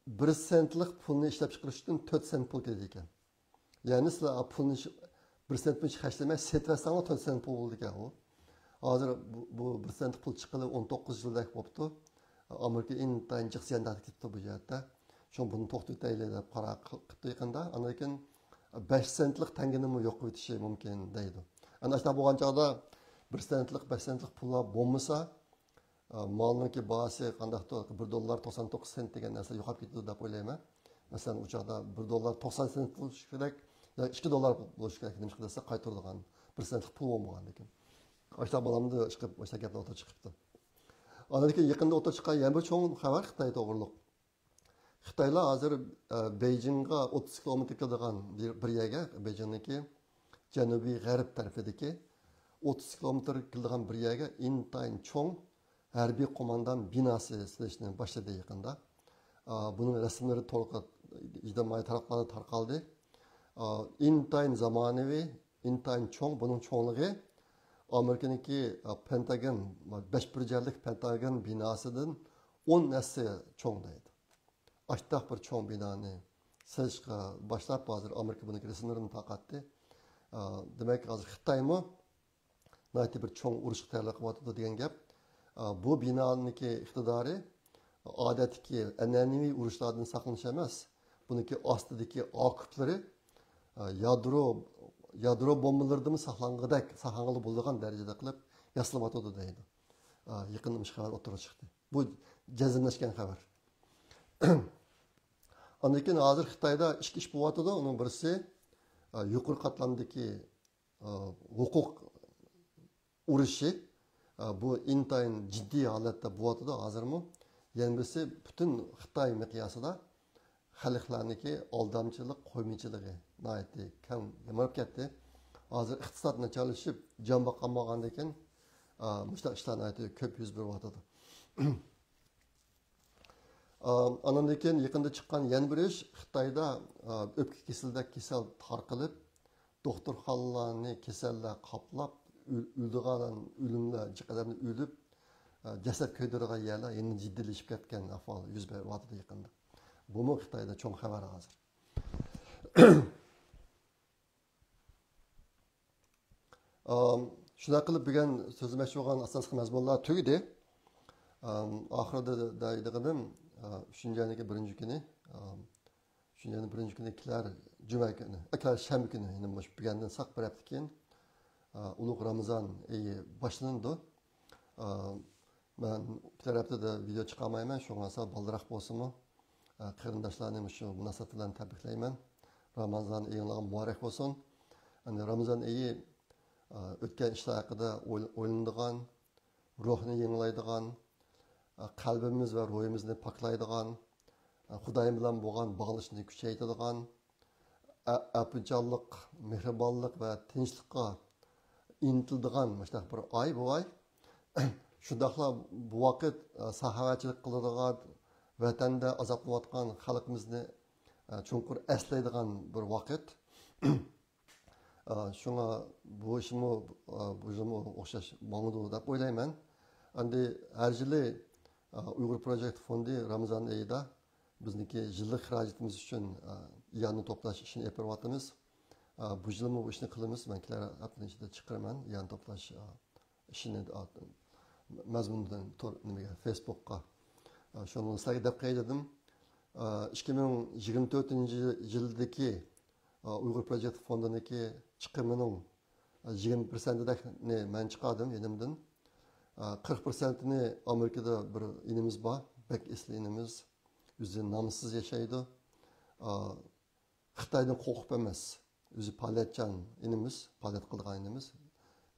1 sentlik pulni ishlab chiqarish uchun 4 sent pul kerak ekan. Ya'ni sizlar pulni 1 sent pul xashlamay setvasanlar 4 sent pul bo'ldi ekan u. Hozir bu 1 sent pul chiqilib 19 yildak bo'pti. Amerika intayin jiqsiyanda ketdi bu yerda. Şun bunu to'xtataylik deb qaror qilibdi yaqinda. Undan keyin 5 sentlik tangani yo'q etishi mumkin deydi. Ana shunday bo'lgan chog'da 1 sentlik 5 sentlik pullar bo'lmasa, molniki bahasi qandaqdir 1 dollar 99 sent degan narsa yo'qolib ketdi deb o'ylayman. Masalan, u chog'da 1 dollar 90 sent bo'lishi kerak, yoki 2 dollar bo'lishi kerak deb desa qaytaradigan 1 sentlik pul bo'lmagan ekan. Ashta balamda chiqib, o'sha gaplar o'tib chiqibdi. Undan keyin yaqinda o'tib chiqqan yana bir cho'ng xabar Xitoy to'g'riliq. Xitoylar hozir Beijingga 30 kilometr keladigan bir yerga, Beijingniki janubiy g'arb tarafidagi 30 kilometr keladigan bir yerga intayin cho'ng harbiy qo'mondon binosi silishni boshladi yaqinda. Buning rasmlari to'liq ijtimoiy tarmoqlarda tarqaldi. Intayin zamonaviy, intayin cho'ng, buning cho'nligi Amerikaniki Pentagon, 5 burjalik Pentagon binosidan 10 narsa cho'ng deydi. Aştaq bir çoğun binanı silishga boshlab hozir Amerika buni resimlarini tarqatdi. Demak, hozir Xitoymi nati bir cho'ng urushga tayyorlab qilyapti degan gap. Bu binoniki iqtidori odatdagi an'anaviy urushlardan saqlanish emas. Buniki ostidagi oqiblari yadro bombalaridan saqlangan bo'lgan darajada qilib yasalyapti deydi. Yaqinda bu xabar o'tirib chiqdi. Bu jazmlashgan xabar. Ondan keyin hozir Xitoyda ikki ish bo'lyapti. Uning birisi yuqori qatlamdagi huquq urushi. Bu intayin jiddiy holatda bo'lyapti hozirmi. Yana birisi butun Xitoy miqyosida xalqlarniki aldamchilik, qo'ymichiligi nihoyatda kam yamarib ketdi. Hozir iqtisod nacharlashib, jon boqolmagandan keyin mushta ishlar nihoyatda ko'p yuz beryapti. Ondan keyin yaqinda chiqqan yana bir ish Xitoyda o'pka kasallik kasal tarqalib, doktorxonalarni kasallar qoplab, o'limlar jiqalarni o'lib, jasad ko'ydirgan yerlar yana jiddiylashib ketgan ahvol yuz beryapti yaqinda. Bu mu Xitoyda cho'ng xabar hozir. Shuna qilib bugun so'zlamoqchi bo'lgan asosiy mazmunlar tugadi. Oxirida deydiganim Şuncan'daki birinci günü, Şuncan'ın birinci günü kiler Cuma günü, kiler Şam günü yine bir yandan sak bir yaptıkken Uluk Ramazan iyi başlandı. Ben kiler yaptı da video çıkamayım. Şu an baldırak bolsumu kırındaşlarım şu münasebetlerini tebrikleyim. Ramazan iyiğin mübarek olsun. Yani Ramazan iyi ötken işler hakkında oynandıgan, ruhunu yenilaydıgan, qalbimiz va ruhimizni poklaydigan, Xudoyim bilan bo'lgan bog'lashishni kuchaytiradigan, apujonlik, mehribonlik va tinchlikqa intiladigan mana bir oy bu oy. Shundaqla bu vaqt saxovatchilik qiladigan, vatanda azoblanayotgan xalqimizni chunqur eslaydigan bir vaqt. Shunga bu ishmi o'xshash ma'noda deb o'ylayman. Endi har yili Uyghur Project Fondi Ramazan ayida bizniki yillik xarajatimiz uchun yanni to'plash ishini olib boryapmiz. Bu yilmi bu ishni qilamiz. Men kelar haftaning ichida chiqaraman yan to'plash ishini mazmunidan nimaga Facebook'ga. Shuni sizlarga deb qo'ydim. 2024-yildagi Uyghur Project Fondiniki chiqimining 20%'ni men chiqardim yenimdan. 40%'ni Amerika'da bir inimiz var. Bek esli inimiz. Yüzü namsız yaşaydı. Xitaydan korkup emez. Yüzü paliyatcan inimiz. Paliyat kılgan inimiz.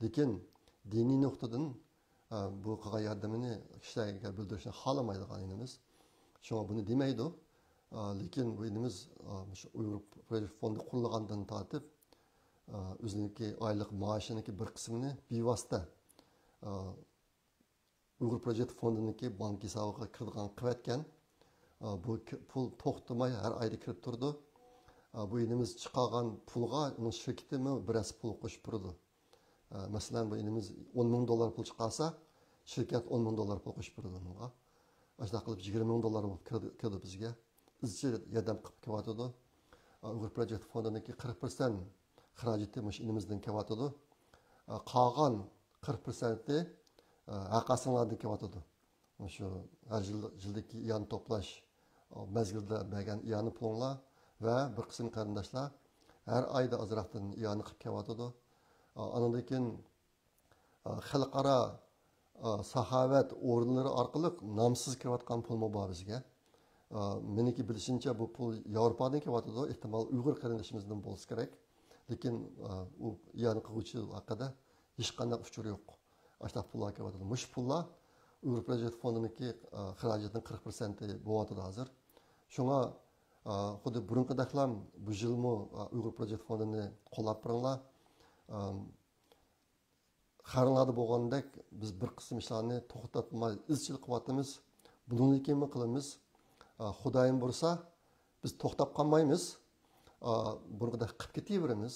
Lekin diniy nuqtadan bu qilgan yordamini kishilarga bildirishni xohlamaydiganimiz. Shunga buni demaydi. Lekin bu inimiz shu Uyg'ur Project fondi qurilgandan tortib o'ziniki oylik maoshiniki bir qismini bevosita Uyg'ur Project fondiniki bank hisobiga kirgan qilayotgan. Bu pul to'xtamay har oyda kirib turdi. Bu inimiz chiqargan pulga uning shirkati biraz pul qo'shib turdi. Masalan, bu inimiz $10,000 pul chiqarsa, shirkat $10,000 pul qo'shib turdi bunga. Ashuna qilib $20,000 bo'lib kirdi bizga. Izchil yordam qilib kelyotdi. Uyg'ur Project fondiniki 40% xarajati mush inimizdan kelyotdi. Qolgan 40%ni aqasinglardan kelyotdi. Shu har yildagi iyon to'plash mezgilda bergan iyonni pullar va bir qism qarindoshlar har oyda ozroqdan iyonni qilib kelyotdi. Andan keyin xalqaro saxovat o'rinlari orqali nomsiz kirayotgan pulmi bor bizga. Meniki bilishimcha bu pul Yevropadan kelyotdi, ehtimol Uyg'ur qarindishimizdan bo'lsa kerak. Lekin u iyonni qiluvchi haqida hech qanday uchur yo'q. Ashta pullar kelyotdi. Mush pullar Uyg'ur Project fondiniki xarajatning 40%i bo'lyapti hozir. Shunga xuddi burunqidaqlam bu yilmi Uyg'ur Project fondini qo'llab turinglar. Xarinlarda bo'lgandek biz bir qism ishlarni to'xtatmay izchil qilyapmiz. Bundan keyin qilamiz. Xudoyim bo'lsa biz to'xtab qolmaymiz. Bunga qilib ketaveramiz.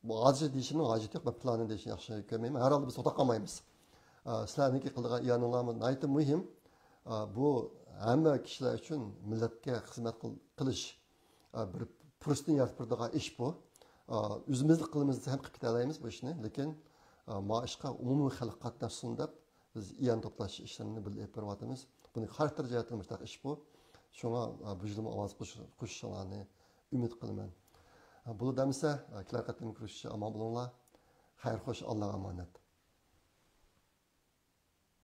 Bu hozir deyishimning hojati yo'q. Ben planni deyishni yaxshi ko'rmayman. Har holda biz to'xtab qolmaymiz. Sizlarniki qilgan iyoninglarni aytib muhim. Bu hamma kishilar uchun millatga xizmat qilish bir fursatni yaratib turadigan ish bu. O'zimizlik qilimiz ham qilib keta olamiz bu ishni, lekin maoshga umumiy xalq qatnashsin deb biz iyon to'plash ishlarini bilib beryapmiz. Buni xarakter jihatdan mustaq ish bu. Shunga bu yilmi ovoz qo'shishlarni umid qilaman. Bu demsa, kilar qatim kurashchi amon bo'linglar. Xayr xo'sh, Allohga omonat.